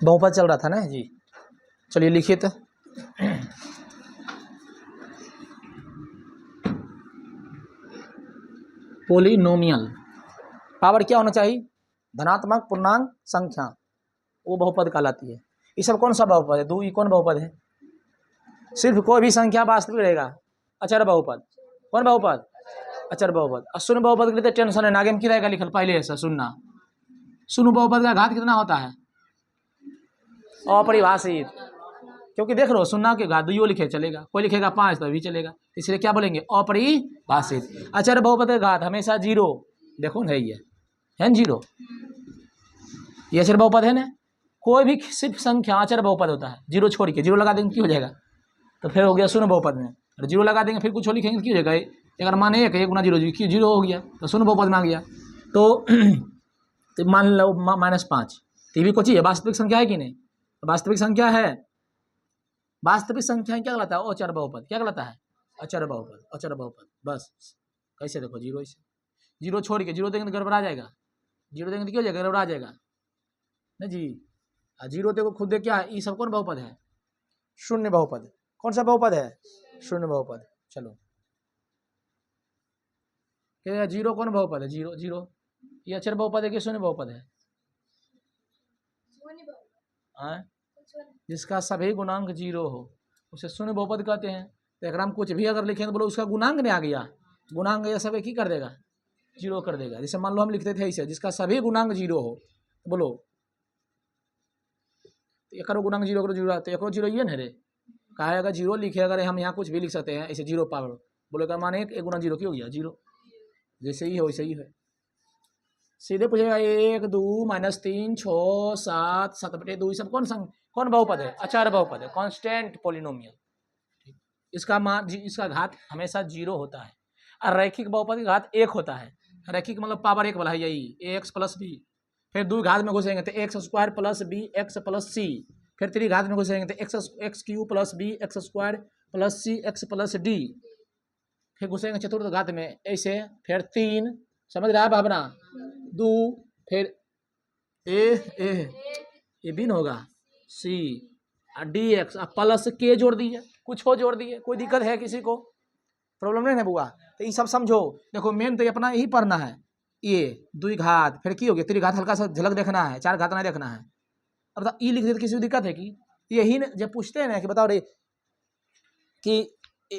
बहुपद चल रहा था ना जी। चलिए लिखिए तो। पोलिनोमियल पावर क्या होना चाहिए? धनात्मक पूर्णांक संख्या, वो बहुपद कहलाती है। ये सब कौन सा बहुपद है? दो ये कौन बहुपद है? सिर्फ कोई भी संख्या वास्तविक रहेगा, अचर बहुपद। कौन बहुपद? अचर बहुपद। और शून्य बहुपद के लिए टेंशन है, आगे में क्या रहेगा लिखल पहले ऐसा सुनना। शून्य बहुपद का घात कितना होता है? अपरिभाषित। क्योंकि देख लो शून्य के घात दुइयो लिखे चलेगा, कोई लिखेगा 5 तो भी चलेगा, इसलिए क्या बोलेंगे? अपरिभाषित। अचर बहुपद का घात हमेशा जीरो, देखो ना ये है जीरो, ये अचर बहुपद है ना। कोई भी सिर्फ संख्या अचर बहुपद होता है, जीरो छोड़ के, जीरो लगा देंगे क्या हो जाएगा? तो फिर हो गया शून्य बहुपद में। और जीरो लगा देंगे फिर कुछ लिखेंगे क्यों हो जाएगा? अगर मान 1 गुना जीरो क्यों जीरो हो गया, तो शून्य बहुपद में आ गया। तो मान लो -5, तो ये भी कुछ ही है, वास्तविक संख्या है कि नहीं? वास्तविक संख्या है। वास्तविक संख्या क्या कहलाता है? अचर बहुपद। क्या कहलाता है? अचर बहुपद। अचर बहुपद। बस कैसे देखो, जीरो से जीरो छोड़ के जीरो देंगे तो गड़बड़ा जाएगा, जीरो देंगे तो क्या हो जाएगा? गड़बड़ा जाएगा ना जी। जीरो देखो खुद देख क्या है, ये सब कौन बहुपद है? शून्य बहुपद। कौन सा बहुपद है? शून्य बहुपद। चलो जीरो कौन बहुपद है? जीरो जीरो ये अचर बहुपद है कि शून्य बहुपद है? जिसका सभी गुणांक जीरो हो उसे शून्य बहुपद कहते हैं। तो एक कुछ भी अगर लिखें तो बोलो उसका गुणांक नहीं आ गया, गुणांक ये सब एक ही कर देगा, जीरो कर देगा। जैसे मान लो हम लिखते थे इसे, जिसका सभी गुणांक जीरो हो, तो बोलो एक गुणांक जीरो करो जीरो, तो एक जीरो ये ना रे, कहा अगर जीरो लिखे, अगर हम यहाँ कुछ भी लिख सकते हैं ऐसे जीरो पावर, बोलो का मान 1 गुना जीरो क्यों हो गया? जीरो। जैसे ही हो वैसे ही है। सीधे पूछेगा 1 2 -3 6 7 7/2 सब कौन बहुपद है? अचर बहुपद है, कांस्टेंट पोलिनोमियल। इसका मान इसका घात हमेशा जीरो होता है। और रैखिक बहुपद का घात 1 होता है। रैखिक मतलब पावर 1 वाला है, यही ax + b। फिर दो घात में घुसेंगे तो x² + b x + c। फिर तीन घात में घुसेंगे तो x³ + b x² + c x + d। फिर घुसेंगे चतुर्थ घात में ऐसे, फिर 3, समझ रहा है भावना? 2, फिर ए बिन होगा सी dx प्लस के जोड़ दिए, कुछ हो जोड़ दिए, कोई दिक्कत है किसी को? प्रॉब्लम नहीं है बुआ? तो ये सब समझो। देखो मेन तो अपना यही पढ़ना है, ये द्विघात, फिर की हो गया त्रिघात, हल्का सा झलक देखना है, 4 घात नहीं देखना है। अब बताओ ई लिख दे तो किसी को दिक्कत है कि? यही जब पूछते हैं ना कि बताओ रे कि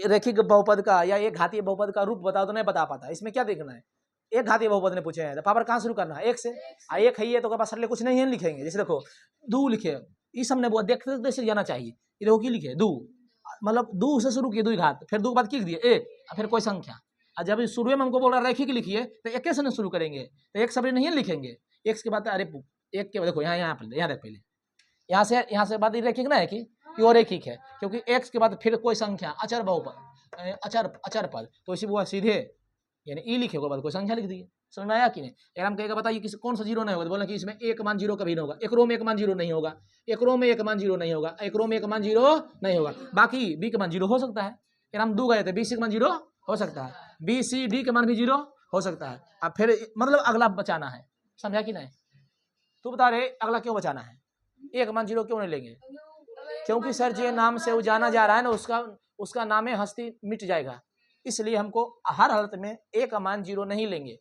रैखिक बहुपद का या एक घातीय बहुपद का रूप बताओ, तो नहीं बता पाता। इसमें क्या देखना है? एक घातीय बहुपद ने पूछे हैं तो पावर कहाँ शुरू करना है? 1 से। एक है ये तो पास कुछ नहीं है, लिखेंगे। जैसे देखो 2 लिखे, इस हमने वो देखते देखते जाना चाहिए। ये देखो की लिखे 2, मतलब 2 से शुरू किए, 2 घात, फिर 2 के बाद की दिए 1, फिर कोई संख्या। और जब शुरू में हमको बोल रहा रैखिक लिखिए तो 1 से शुरू करेंगे, तो 1 सब नहीं लिखेंगे। 1 के बाद अरे 1 के बाद देखो यहाँ देख पहले यहाँ से बात रैखिक ना है कि वो रैखिक है, क्योंकि x के बाद फिर कोई संख्या, अचर बहुपद, अचर पद, तो इसी वो सीधे यानी ई लिखे के बाद कोई संख्या लिख दी। समझ में आया कि नहीं? अगर हम कहेगा बताइए किसी कौन सा जीरो नहीं होगा, तो बोला कि इसमें एक मान जीरो कभी नहीं होगा, एक रो में एक मान जीरो नहीं होगा, एक रो में एक मान जीरो नहीं होगा, एक रो में एक मान जीरो नहीं होगा, बाकी बी का मान जीरो हो सकता है। अगर हम 2 गए तो बी सी का मान जीरो हो सकता है, बी सी डी का मान भी जीरो हो सकता है। अब फिर मतलब अगला बचाना है, समझा कि नहीं? तू बता रहे अगला क्यों बचाना है? एक मान जीरो क्यों नहीं लेंगे? क्योंकि सर जे नाम से वो जाना जा रहा है ना, उसका नाम है हस्ती मिट जाएगा, इसलिए हमको हर हालत में एक मान जीरो नहीं लेंगे।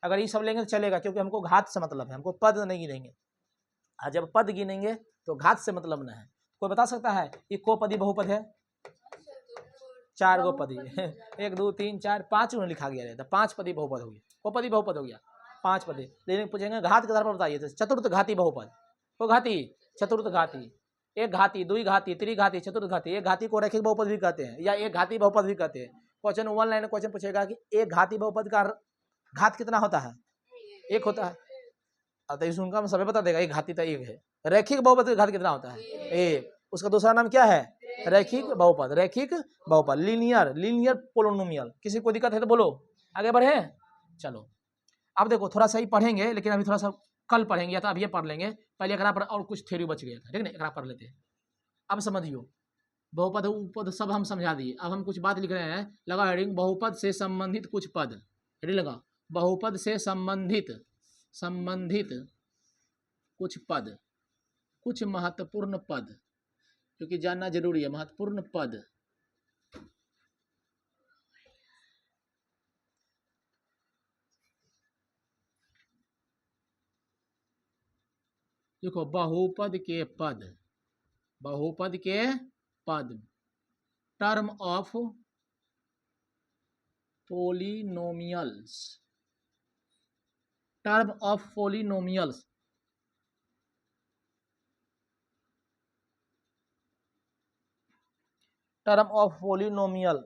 अगर ये सब लेंगे तो चलेगा, क्योंकि हमको घात से मतलब है, हमको पद नहीं गिनेंगे। और जब पद गिनेंगे तो घात से मतलब न है। कोई बता सकता है ये कोपदी बहुपद है? 4 गो पदी 1 2 3 4 5 में लिखा गया रहता, 5 पदी बहुपद हो गया, कोपदी बहुपद हो गया, 5 पदी। लेकिन पूछेंगे घात के आधार पर बताइए, तो चतुर्थ घाती बहुपद, को घाती चतुर्थ घाती, एक घाती, दुई घाती, त्रिघाती, चतुर्थ घाती। एक घाती को रैखिक बहुपद भी कहते हैं या एक घाती बहुपद भी कहते हैं। क्वेश्चन 1 लाइन क्वेश्चन पूछेगा कि एक घाती बहुपद का घात कितना होता है? 1 होता है। तो इसका सभी बता देगा एक घाती तो 1 है। रैखिक बहुपद का घात कितना होता है? 1। उसका दूसरा नाम क्या है? रैखिक बहुपद। रैखिक बहुपद, लीनियर पोलिनोमियल। किसी को दिक्कत है तो बोलो, आगे बढ़े। चलो अब देखो थोड़ा सा ही पढ़ेंगे, लेकिन अभी थोड़ा सा कल पढ़ेंगे या तो अब ये पढ़ लेंगे पहले, एकरा पर और कुछ थ्योरी बच गया था, ठीक है? एकरा पढ़ लेते हैं। अब समझियो, बहुपद उपपद सब हम समझा दिए। अब हम कुछ बात लिख रहे हैं, लगा हेडिंग बहुपद से संबंधित कुछ पद, हेडिंग लगा बहुपद से संबंधित कुछ पद। कुछ महत्वपूर्ण पद, क्योंकि जानना जरूरी है। महत्वपूर्ण पद, देखो बहुपद के पद, बहुपद के पद, term of polynomials, term of polynomials, term of polynomial,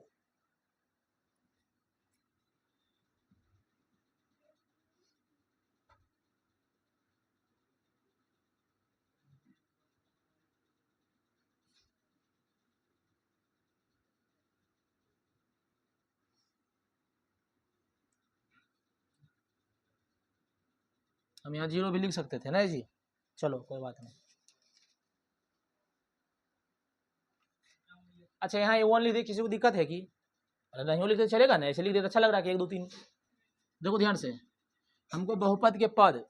हम यहाँ 0 भी लिख सकते थे ना जी, चलो कोई बात नहीं। अच्छा यहाँ ये 1 लिख दे, किसी को दिक्कत है कि? अरे नहीं लिखते चलेगा ना, ऐसे लिख दे तो अच्छा लग रहा है कि 1 2 3। देखो ध्यान से, हमको बहुपद के पद,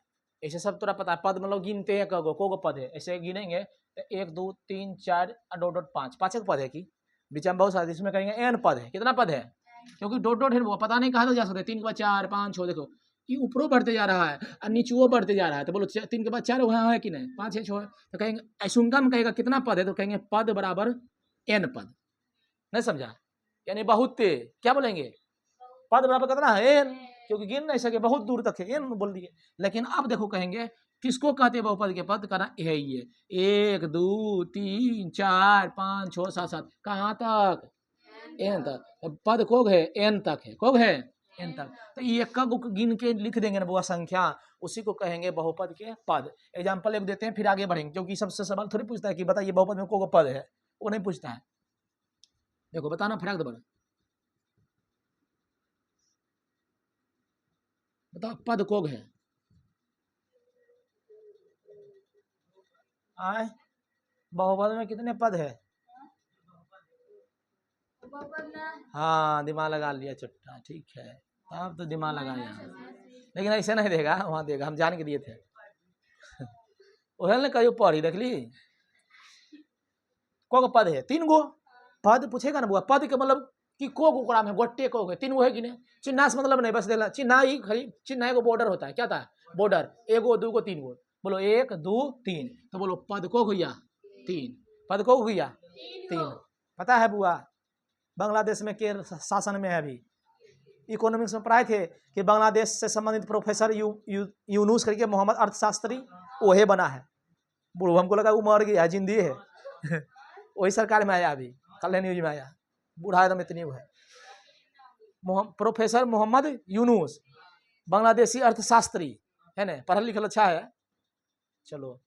ऐसे सब थोड़ा पता है, पद मतलब गिनते हैं को पद है, ऐसे गिनेंगे 1 2 3 4 डॉट डॉट 5, 5 पद है कि बीच में बहुत सारे, इसमें कहेंगे n पद है। कितना पद है? क्योंकि डॉट डॉट है वो पता नहीं कहा तो जा सकते। 3 के बाद 4 5 6, देखो ये ऊपरों बढ़ते जा रहा है और नीचुओं बढ़ते जा रहा है, तो बोलो 3 के बाद 4 वहाँ है कि नहीं, 5 6 6 है, तो कहेंगे ऐशुंका में कहेगा कितना पद है, तो कहेंगे पद बराबर n पद। नहीं समझा? यानी बहुत क्या बोलेंगे, पद बराबर कितना है n, क्योंकि गिन नहीं सके बहुत दूर तक है n बोल दिए। लेकिन अब देखो कहेंगे किसको कहते हैं बहुपद के पद, करना है ये 1 2 3 4 5 6 7 7, कहाँ तक? n तक। पद कोग है n तक है, कोग है n तक, तो ये कब गिन के लिख देंगे ना वो संख्या, उसी को कहेंगे बहुपद के पद। एग्जाम्पल एक देते हैं फिर आगे बढ़ेंगे, क्योंकि सबसे सवाल थोड़ी पूछता है कि बताइए बहुपद में कोग पद है, वो नहीं पूछता है। देखो बताना फटाक दबा, बताओ पद कोग है, आए बहुपद में कितने पद है? हाँ दिमाग लगा लिया चुट्टा, ठीक है, अब तो दिमाग लगाया, लेकिन ऐसे नहीं देगा, वहां देगा, हम जान के दिए थे। ओहल ने कहीं पढ़ी देख ली, को पद है 3 गो, पद पूछेगा ना बुआ, पद के मतलब कि को ओकरा में गोटे को है 3 गो है कि नहीं, चिन्हा से मतलब नहीं, बस देला चिन्हा ही खरी, चिन्हा एगो बॉर्डर होता है, क्या था बॉर्डर, 1 2 3 गो, बोलो 1 2 3, तो बोलो पद को भैया 3, पद को भैया 3। पता है बुआ बांग्लादेश में के शासन में है अभी, इकोनॉमिक्स में पढ़ाए थे कि बांग्लादेश से संबंधित प्रोफेसर यूनुस करके मोहम्मद अर्थशास्त्री वही बना है। बुढ़ू हमको लगा वो मर गया, जिंदी है। वही सरकार में आया, अभी कल न्यूज में आया, बूढ़ा एकदम इतनी वो है। प्रोफेसर मोहम्मद यूनुस बांग्लादेशी अर्थशास्त्री है ना, पढ़ा लिखल अच्छा है। चलो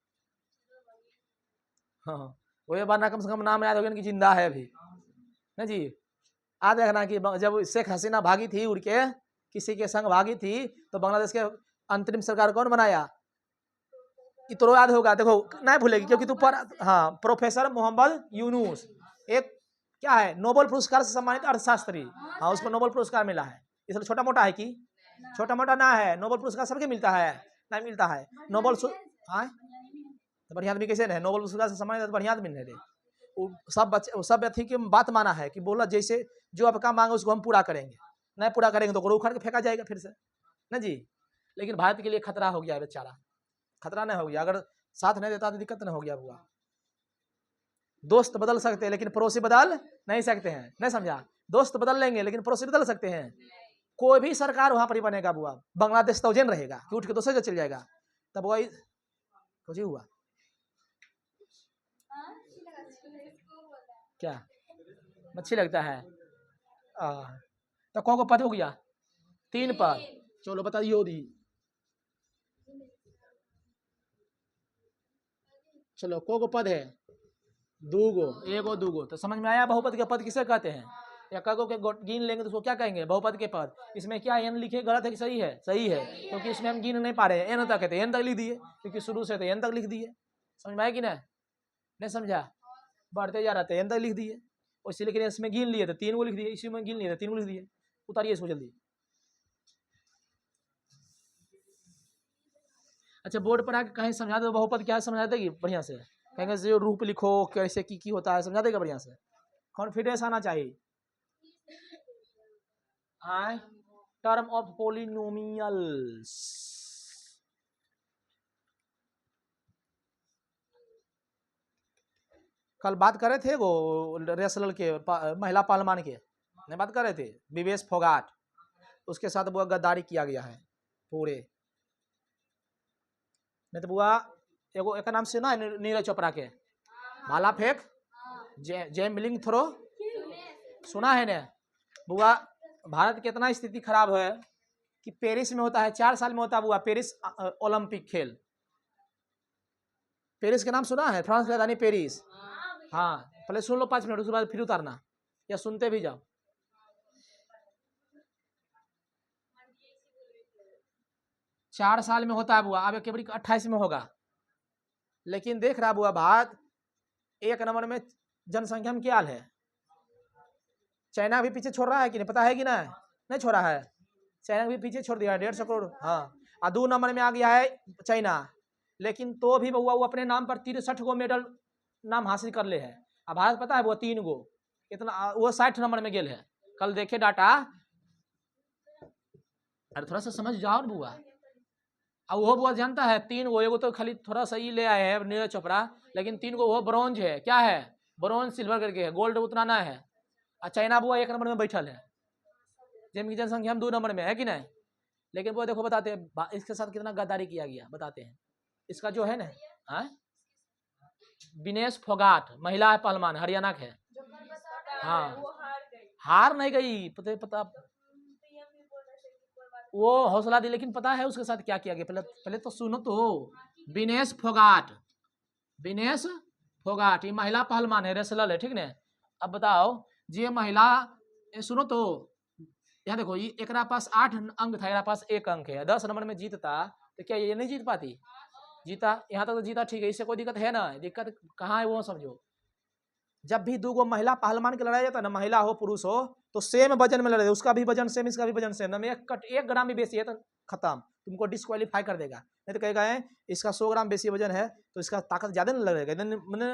हाँ वही बनना, कम से कम नाम याद हो गया कि जिंदा है अभी ना जी। आ देखना कि जब शेख हसीना भागी थी उड़ के, किसी के संग भागी थी, तो बांग्लादेश के अंतरिम सरकार कौन बनाया, तो याद होगा, देखो नहीं भूलेगी क्योंकि तू पर, हाँ प्रोफेसर मोहम्मद यूनुस, एक क्या है नोबेल पुरस्कार से सम्मानित अर्थशास्त्री, हाँ उसको नोबेल पुरस्कार मिला है। इसलिए छोटा मोटा है कि छोटा मोटा ना है, नोबेल पुरस्कार सबके मिलता है, नहीं मिलता है नोबेल, हाँ तो बढ़िया आदमी कैसे रहे, नोबेल पुरस्कार से सम्मानित बढ़िया आदमी नहीं रहे। वो सब बच्चे, वो सब अथी की बात माना है कि बोला जैसे जो आपका मांगे उसको हम पूरा करेंगे, नहीं पूरा करेंगे तो उखाड़ के फेंका जाएगा फिर से ना जी। लेकिन भारत के लिए खतरा हो गया बेचारा, खतरा नहीं हो गया, अगर साथ नहीं देता तो दिक्कत नहीं हो गया बुआ। दोस्त बदल सकते हैं लेकिन पड़ोसी बदल नहीं सकते हैं, नहीं समझा, दोस्त बदल लेंगे लेकिन पड़ोसी बदल सकते हैं। कोई भी सरकार वहां पर ही बनेगा बुआ, बांग्लादेश तो जेन रहेगा कि उठ के दूसरे जगह चल जाएगा, तब वही कुछ हुआ क्या अच्छी लगता है। तो कौन को पद हो गया 3 पद, चलो बताइए दी, चलो को पद है 2 गो, 1 गो 2 गो, तो समझ में आया बहुपद के पद किसे कहते हैं। या कगो के गिन लेंगे तो उसको क्या कहेंगे बहुपद के पद। इसमें क्या एन लिखे गलत है कि सही है, सही है, क्योंकि इसमें हम गिन नहीं पा रहे हैं, एन तक है तो एन तक लिख दिए, क्योंकि शुरू से तो एन तक लिख दिए, समझ में आया कि नहीं समझा, बढ़ते जा रहा था एन तक लिख दिए, वैसे लेकिन इसमें गिन लिए तो 3 गो लिख दिए, इसी में गिन लिए तो 3 गो लिख दिए। उतारिए इसको जल्दी। अच्छा बोर्ड पर आके कहीं समझा दो बहुपद क्या है, समझा देगी बढ़िया से, कहेंगे जो रूप लिखो कैसे की होता है, समझा देगा बढ़िया से, कॉन्फिडेंस आना चाहिए। टर्म ऑफ पोलिनोमियल्स, कल बात कर रहे थे वो रेसलर के महिला पहलवान के नहीं बात कर रहे थे, विवेश फोगाट, उसके साथ बुआ गद्दारी किया गया है पूरे। नहीं तो बुआ एगो एक नाम से ना नीरज चोपड़ा के भाला फेंक जेवलिन थ्रो सुना है ने बुआ। भारत की इतना स्थिति खराब है कि पेरिस में होता है, 4 साल में होता है बुआ पेरिस ओलंपिक खेल। पेरिस के नाम सुना है, फ्रांस की राजधानी पेरिस। हाँ पहले सुन लो 5 मिनट, उसके बाद फिर उतारना या सुनते भी जाओ। चार साल में होता है बुआ, अब केवल 28 में होगा। लेकिन देख रहा बुआ भारत 1 नंबर में जनसंख्या में क्या हाल है, चाइना भी पीछे छोड़ रहा है कि नहीं, पता है कि ना, नहीं छोड़ा है, चाइना भी पीछे छोड़ दिया है 150 करोड़। हाँ और 2 नंबर में आ गया है चाइना, लेकिन तो भी बुआ वो अपने नाम पर 63 गो मेडल नाम हासिल कर ले है। अब भारत पता है वो 3 गो, इतना वो 60 नंबर में गेल है, कल देखे डाटा। अरे थोड़ा सा समझ जाओ ना बुआ। अब वो बुआ जानता है 3 गो, एगो तो खाली थोड़ा सा ही ले आए हैं नीरज चोपड़ा, लेकिन 3 गो वो ब्रॉन्ज है, क्या है ब्रॉन्ज सिल्वर करके है, गोल्ड उतना ना है। और चाइना बुआ 1 नंबर में बैठल है, जिनकी जनसंख्या हम 2 नंबर में है कि नहीं। लेकिन वो देखो बताते हैं इसके साथ कितना गद्दारी किया गया, बताते हैं। इसका जो है ना विनेश फोगाट महिला पहलवान हरियाणा के है। हाँ हार नहीं गई, पता वो हौसला दी, लेकिन पता है उसके साथ क्या किया गया, पहले तो सुनो तो। विनेश फोगाट ये महिला पहलवान है, रेसलर है, ठीक ने। अब बताओ ये महिला सुनो तो, यहाँ देखो ये एक पास 8 अंक था, एक पास 1 अंक है, 10 नंबर में जीतता तो क्या ये नहीं जीत पाती, जीता यहाँ तक तो जीता, ठीक है, इससे कोई दिक्कत है ना, दिक्कत कहाँ है वो समझो। जब भी 2 गो महिला पहलवान की लड़ाई जाता है ना, महिला हो पुरुष हो, तो सेम वजन में लड़े, उसका भी वजन सेम इसका भी वजन सेम, ना 1 ग्राम भी बेसी है तो खत्म, तुमको डिस्क्वालीफाई कर देगा। नहीं तो कहेगा इसका 100 ग्राम बेसी वजन है तो इसका ताकत ज्यादा नहीं लगेगा,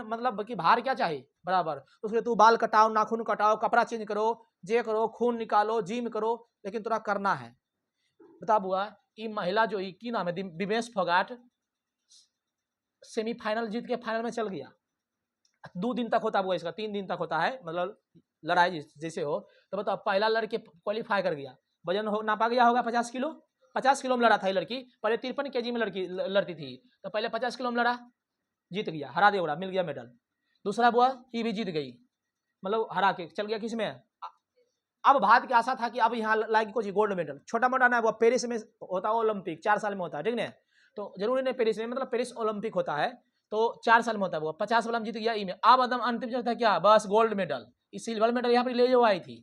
मतलब कि भार क्या चाहिए बराबर। तो उसके तू बाल कटाओ, नाखून कटाओ, कपड़ा चेंज करो, जे करो, खून निकालो, जिम करो, लेकिन तुरा करना है। बता बुआ ये महिला जो की नाम है विवेश फोगाट, सेमीफाइनल जीत के फाइनल में चल गया। 2 दिन तक होता है इसका, 3 दिन तक होता है, मतलब लड़ाई जैसे हो। तो बताओ पहला लड़के क्वालिफाई कर गया, वजन नापा गया होगा 50 किलो, 50 किलो में लड़ा था ये लड़की, पहले 53 kg में लड़की लड़ती थी, तो पहले 50 किलो में लड़ा, जीत गया, हरा दिया, मिल गया मेडल। दूसरा बुआ ये भी जीत गई, मतलब हरा के चल गया किस में। अब भारत की आशा था कि अब यहाँ लाएगी कुछ गोल्ड मेडल, छोटा मोटा ना, वो पेरिस में होता है ओलंपिक, 4 साल में होता है, ठीक है। तो जरूरी नहीं पेरिस में, मतलब पेरिस ओलंपिक होता है तो 4 साल में होता है, वो 50 वाला में जीत गया ई में। अब एकदम अंतिम जो था क्या, बस गोल्ड मेडल, सिल्वर मेडल यहाँ पर ले जो आई थी,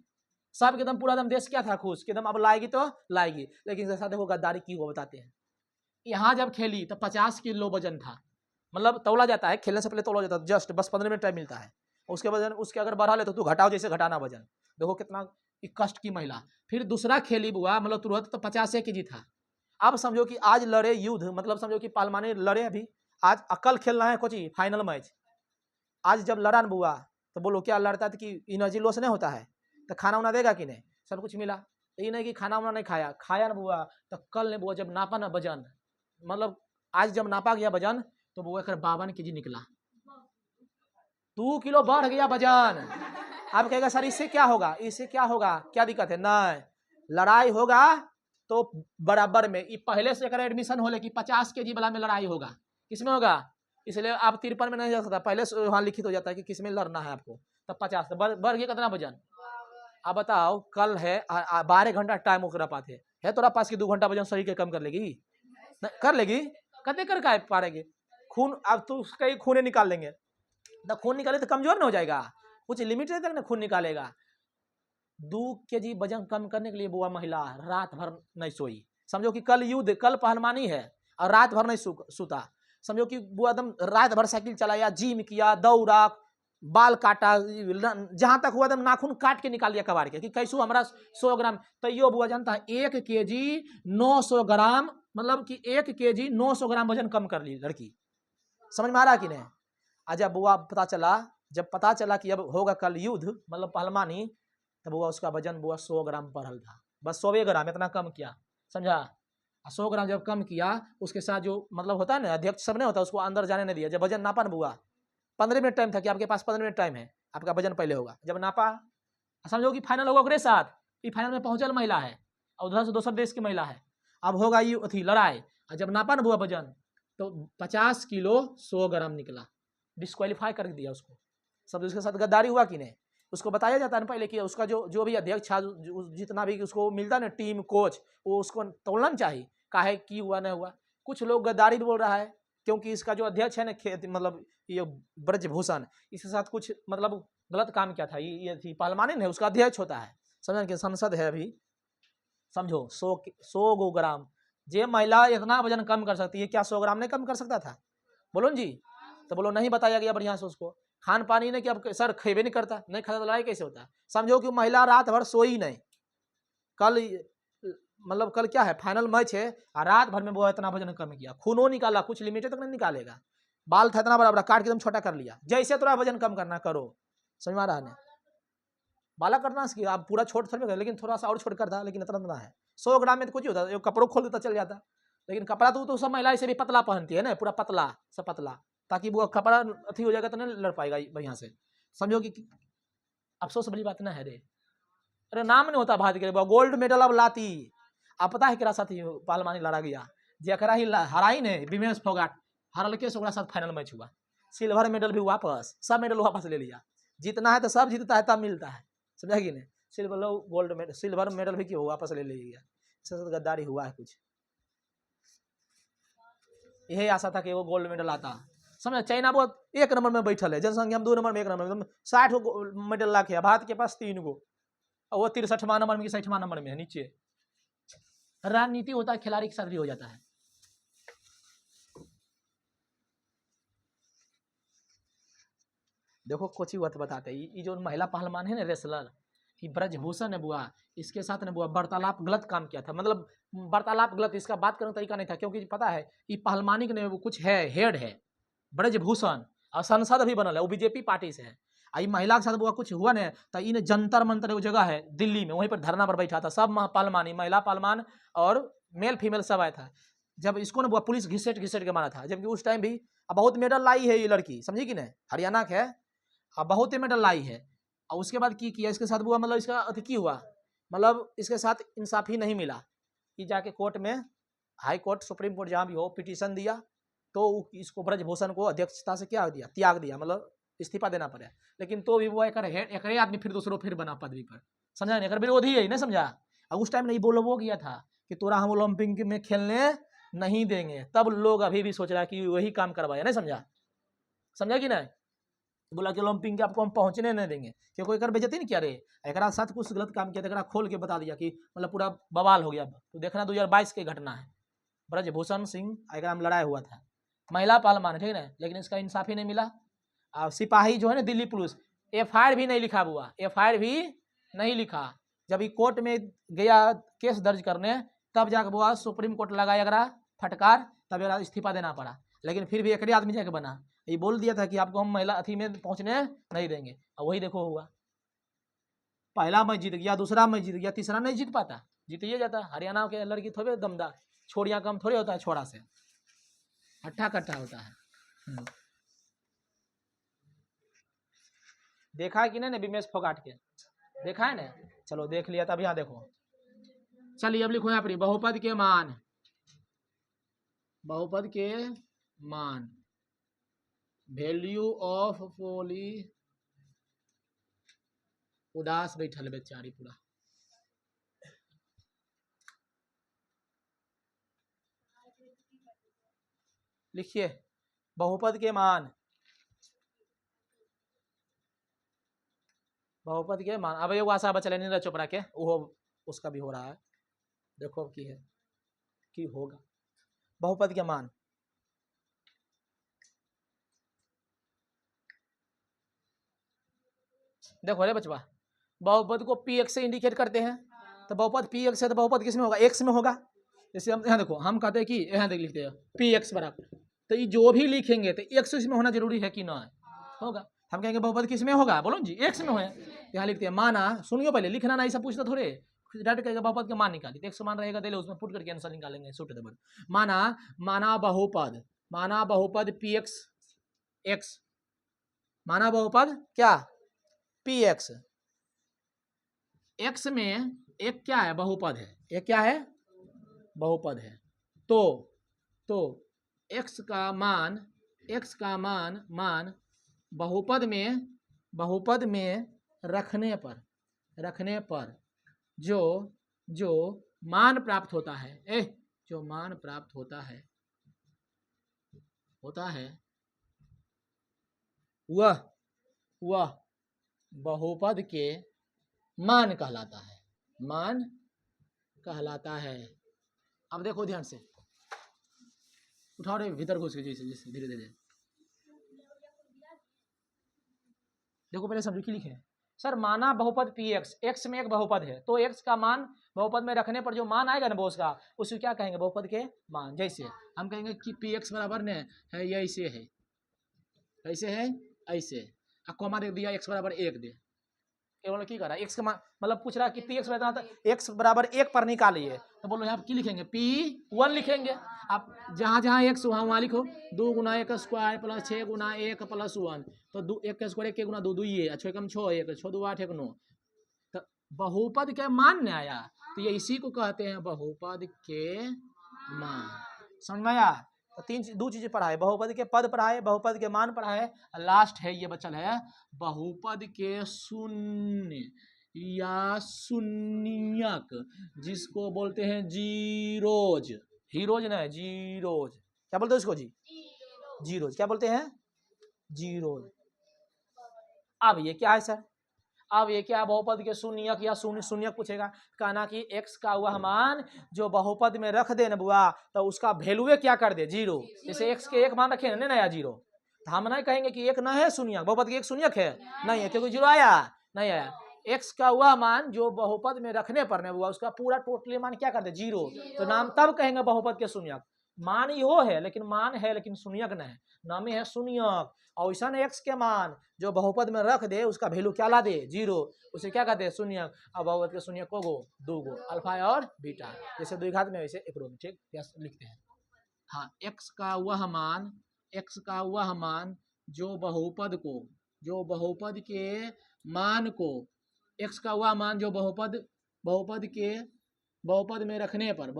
सब एकदम पूरा एकदम देश क्या था खुश कि एकदम अब लाएगी तो लाएगी। लेकिन इसके साथ देखो गद्दारी की वो बताते हैं। यहाँ जब खेली तो 50 किलो वजन था, मतलब तौला जाता है, खेलने से पहले तौला जाता है, जस्ट बस 15 मिनट टाइम मिलता है, उसके वजन उसके अगर बढ़ा ले तो तू घटाओ, जैसे घटाना वजन, देखो कितना कष्ट की महिला। फिर दूसरा खेली बुआ, मतलब तुरंत तो 50 kg था। अब समझो कि आज लड़े युद्ध, मतलब समझो कि पहलवानी लड़े, अभी आज अकल खेलना है कोची फाइनल मैच। आज जब लड़ा न बुआ तो बोलो क्या लड़ता है कि एनर्जी लॉस नहीं होता है, तो खाना उना देगा कि नहीं, सब कुछ मिला, तो ये नहीं कि खाना उना नहीं खाया न बुआ। तो कल ने बुआ जब नापा ना वजन, मतलब आज जब नापा गया वजन, तो बुआ 52 kg निकला, 2 किलो बढ़ गया वजन। अब कहेगा सर इससे क्या होगा, इससे क्या होगा, क्या दिक्कत है, नहीं लड़ाई होगा तो बराबर में, पहले से अगर एडमिशन हो ले कि 50 kg वाला में लड़ाई होगा, किसमें होगा, इसलिए आप 53 में नहीं जा सकता, पहले से वहां लिखित हो जाता है कि किसमें लड़ना है आपको, तब 50 बढ़ गया कितना वजन। अब बताओ कल है 12 घंटा टाइम ओकरा पास है तोरा पास की 2 घंटा वजन शरीर के कम कर लेगी, कर लेगी, कते कर का पारेगी खून, अब तो कई खूने निकाल लेंगे, तो खून निकाले तो कमजोर ना हो जाएगा, कुछ लिमिट तक ना खून निकालेगा। 2 kg वजन कम करने के लिए बुआ महिला रात भर नहीं सोई, समझो कि कल युद्ध, कल पहलवानी है और रात भर नहीं सोता, समझो कि बुआ एकदम रात भर साइकिल चलाया, जिम किया, दौड़ा, बाल काटा, जहां तक हुआ एकदम नाखून काट के निकाल दिया कबाड़ के कि कैसू हमारा 100 ग्राम, तो यो बुआ जानता है 1 kg 900 ग्राम मतलब कि 1 kg 900 ग्राम वजन कम कर ली लड़की। समझ में आ रहा कि नहीं? आज जब बुआ जब पता चला कि अब होगा कल युद्ध, मतलब पहलवानी, तब बुआ उसका वजन बुआ 100 ग्राम बढ़ल था, बस 100 ग्राम इतना कम किया, समझा? 100 ग्राम जब कम किया, उसके साथ जो मतलब होता है ना अध्यक्ष सब नहीं होता, उसको अंदर जाने नहीं दिया। जब वजन नापा ना बुआ, 15 मिनट टाइम था कि आपके पास 15 मिनट टाइम है, आपका वजन पहले होगा। जब नापा, समझो कि फाइनल होगा ओकरे साथ, कि फाइनल में पहुंचल महिला है और उधर से दूसरे देश की महिला है, अब होगा ये अथी लड़ाई। और जब नापा ना बुआ वजन, तो 50 किलो 100 ग्राम निकला, डिस्क्वालीफाई कर दिया उसको। सब उसके साथ गद्दारी हुआ कि नहीं? उसको बताया जाता है ना पहले कि उसका जो भी अध्यक्ष था, जितना भी उसको मिलता ना टीम कोच, वो उसको तोड़ना चाहिए, काहे की हुआ नहीं हुआ। कुछ लोग गद्दारी बोल रहा है, क्योंकि इसका जो अध्यक्ष है ना मतलब ये ब्रजभूषण, इसके साथ कुछ मतलब गलत काम किया था। ये थी पहलवानी नहीं, उसका अध्यक्ष होता है, समझ के संसद है अभी, समझो 100 गो ग्राम। जे महिला इतना वजन कम कर सकती है, क्या 100 ग्राम नहीं कम कर सकता था? बोलो जी। तो बोलो नहीं बताया गया बढ़िया से उसको। खान पानी ने कि अब सर खेबे नहीं करता, नहीं खाता तो लड़ाई कैसे होता? समझो कि महिला रात भर सोई नहीं, कल मतलब कल क्या है फाइनल मैच है, और रात भर में वो इतना वजन कम किया, खूनो निकाला, कुछ लिमिट तक नहीं निकालेगा। बाल था इतना बड़ा बड़ा, काट के एकदम छोटा कर लिया। जैसे थोड़ा वजन कम करना करो, समझ में आ रहा है? बाला करना सीखिए, आप पूरा छोट थोड़ा, लेकिन थोड़ा सा और छोट करता, लेकिन इतना इतना है। 100 ग्राम में तो कुछ होता है, कपड़ों खोल देता चल जाता। लेकिन कपड़ा तो सब महिला से भी पतला पहनती है ना, पूरा पतला सब पतला, ताकि वो कपड़ा अथी हो जाएगा तो नहीं लड़ पाएगा बढ़िया से। समझो कि अफसोस बड़ी बात ना है रे। अरे नाम नहीं होता भारत के, गोल्ड मेडल अब लाती। आप पता है केरा साथ पहलवानी लड़ा गया, जरा ही हराई ने विमेश फोगाट, हरल के साथ फाइनल मैच हुआ, सिल्वर मेडल भी वापस, सब मेडल वापस ले लिया। जीतना है तो सब जीतता है तब मिलता है, समझा कि नहीं? सिल्वर मेडल भी क्यों वापस ले लिया, इससे गद्दारी हुआ है कुछ। यही आशा था कि वो गोल्ड मेडल आता। समझ, चाइना बहुत 1 नंबर में बैठल है, जनसंख्या में 2 नंबर में, 1 नंबर में 60 गो मेडल लाके है, भारत के पास 3 गो, और वो 63वां नंबर में 60वां नंबर में है नीचे। राजनीति होता है, खिलाड़ी के साथ भी हो जाता है। देखो कोची बात बताते, ये जो महिला पहलवान है ना रेसलर, कि ब्रजभूषण है बुआ, इसके साथ ने बुआ वार्तालाप गलत काम किया था। मतलब वार्तालाप गलत, इसका बात करने का तरीका नहीं था, क्योंकि पता है ये पहलवानी के वो कुछ है, हेड है ब्रजभूषण, और सांसद भी बनल है, वो बीजेपी पार्टी से है। आई महिला के साथ बुआ कुछ हुआ नहीं, तो इन जंतर मंतर वो जगह है दिल्ली में, वहीं पर धरना पर बैठा था सब पहलवानी, महिला पहलवान और मेल फीमेल सब आया था। जब इसको ना बुआ पुलिस घिसेट घिसेट के मारा था, जबकि उस टाइम भी बहुत मेडल लाई है ये लड़की, समझी कि नहीं? हरियाणा के है, बहुत मेडल लाई है। और उसके बाद की किया इसके साथ बुआ, मतलब इसका अति की हुआ, मतलब इसके साथ इंसाफ ही नहीं मिला, कि जाके कोर्ट में, हाई कोर्ट सुप्रीम कोर्ट जहाँ भी हो, पिटीशन दिया, तो इसको ब्रजभूषण को अध्यक्षता से क्या दिया, त्याग दिया, मतलब इस्तीफा देना पड़ा। लेकिन तो भी वो एक आदमी फिर दूसरों फिर बना पदवी पर, समझा नहीं? विरोधी है ना, समझा? और उस टाइम नहीं बोलो वो गया था कि तोरा हम ओलंपिक में खेलने नहीं देंगे, तब लोग अभी भी सोच रहा है कि वही काम करवाया, नहीं समझा? समझा कि नहीं? बोला कि ओलंपिक के आपको हम पहुंचने नहीं देंगे, क्योंकि एक बेइज्जती नहीं किया रे, एक साथ कुछ गलत काम किया था, खोल के बता दिया कि मतलब पूरा बवाल हो गया। तो देखना 2022 की घटना है, ब्रजभूषण सिंह एक लड़ाई हुआ था, महिला पहलवान, ठीक है, लेकिन इसका इंसाफ ही नहीं मिला। और सिपाही जो है ना दिल्ली पुलिस, FIR भी नहीं लिखा हुआ, FIR भी नहीं लिखा। जब ये कोर्ट में गया केस दर्ज करने, तब जाकर बुआ सुप्रीम कोर्ट लगाया अगरा फटकार, तब इस्तीफा देना पड़ा। लेकिन फिर भी एक आदमी जाके बना, ये बोल दिया था कि आपको हम महिला अथी में पहुंचने नहीं देंगे, और वही देखो हुआ। पहला मैच जीत गया, दूसरा मैच जीत गया, तीसरा नहीं जीत पाता, जीतिए जाता। हरियाणा के लड़की थोड़े दमदार, छोड़ियाँ कम थोड़े होता है छोड़ा से, हट्ठा कट्ठा होता है। देखा है कि नहीं विमेश फोगाट के, देखा है ना? चलो देख लिया, तब यहाँ देखो। चलिए अब लिखो यहाँ पर बहुपद के मान, बहुपद के मान, वैल्यू ऑफ पोली, उदास बैठल बेचारी पूरा। लिखिए बहुपद के मान, बहुपद के मान। अब एगो आशा बचल नीरज चोपड़ा के, वो उसका भी हो रहा है, देखो की है कि होगा। बहुपद के मान, देखो रे बचवा, बहुपद को PX से इंडिकेट करते हैं, तो बहुपद PX है तो बहुपद किस में होगा? X में होगा। जैसे हम यहाँ देखो, हम कहते हैं कि यहाँ देख लिखते हैं पी एक्स बराबर, तो ये जो भी लिखेंगे तो एक्स इसमें होना जरूरी है कि ना है, होगा। हम कहेंगे बहुपद किस में होगा, बोलो जी एक्स में है। यहाँ लिखते हैं माना, सुनियो पहले, लिखना ना ऐसा पूछता थोड़े, डायरेक्ट कहेगा बहुपद के मान निकालिए, एक्स मान रहेगा तो उसमें पुट करके आंसर निकालेंगे सुटेबल। माना बहुपद पी एक्स एक्स, माना बहुपद क्या पी एक्स, एक्स में एक क्या है बहुपद है, एक क्या है बहुपद है, तो एक्स का मान बहुपद में रखने पर जो मान प्राप्त होता है, जो मान प्राप्त होता है वह बहुपद के मान कहलाता है। अब देखो ध्यान से, उठाओ रे भीतर घुस के, जैसे धीरे धीरे देखो, पहले समझो कि लिखे सर, माना बहुपद पी एक्स, एक्स में एक बहुपद है, तो एक्स का मान बहुपद में रखने पर जो मान आएगा ना बोस का, उसको क्या कहेंगे बहुपद के मान। जैसे हम कहेंगे कि पी एक्स बराबर ने है ये ऐसे है, ऐसे कॉमा दे दिया, एक्स बराबर एक दे, केवल की करा एक्स का मतलब पूछ रहा है कि पी एक्स एक्स बराबर एक पर निकालिए, तो बोलो यहाँ की लिखेंगे पी वन लिखेंगे। आप जहाँ एक्स वहाँ लिखो, 2 गुना 1 स्क्वायर प्लस 6 गुना 1 प्लस 1, तो 1 का स्क्वायर 1 गुना 2 2 ये 6 कम 6 1 6 2 8 1 9, तो बहुपद के मान ने आया, तो ये इसी को कहते हैं बहुपद के मान। समझ में आया? तो दो चीजें पढ़ाए, बहुपद के पद पढ़ाए, बहुपद के मान पढ़ाए, लास्ट है ये बचल है बहुपद के शून्य या शून्यक, जिसको बोलते हैं जीरोज, हीरोज ना जीरोज, क्या बोलते हैं उसको जी, जीरोज, क्या बोलते हैं जीरोज। अब ये क्या है सर, अब ये क्या बहुपद के शून्यक या शून्यक पूछेगा, कहना कि x का वह मान जो बहुपद में रख दे ना बुआ, तो उसका वैल्यू क्या कर दे जीरो। जैसे x के एक मान रखे ना नया जीरो, तो हम नहीं कहेंगे कि एक न है शून्यक, बहुपद के एक शून्यक है नहीं है, क्योंकि जीरो आया नहीं आया। x का वह मान जो बहुपद में रखने पर ना बुआ, उसका पूरा टोटली मान क्या कर दे जीरो, तो नाम तब कहेंगे बहुपद के शून्यक। मान यो है लेकिन मान है लेकिन शून्यक नहीं है, नाम है शून्यक। और ऐसा एक्स के मान जो बहुपद में रख दे उसका वैल्यू क्या ला दे जीरो, उसे क्या कहते हैं शून्यक। अब बहुपद के शून्यक को दो गो अल्फा और बीटा, जैसे द्विघात में वैसे एक में, ठीक लिखते हैं। हाँ, एक्स का वह मान जो बहुपद के मान को, एक्स का वह मान जो बहुपद में रखने पर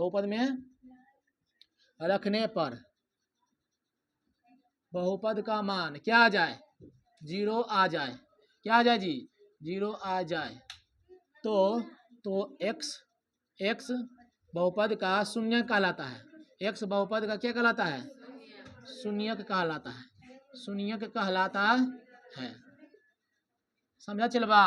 बहुपद का मान क्या आ जाए जीरो आ जाए, क्या आ जाए जी जीरो आ जाए, तो x बहुपद का शून्य कहलाता है, x बहुपद का क्या कहलाता है शून्यक कहलाता है। समझा चलबा?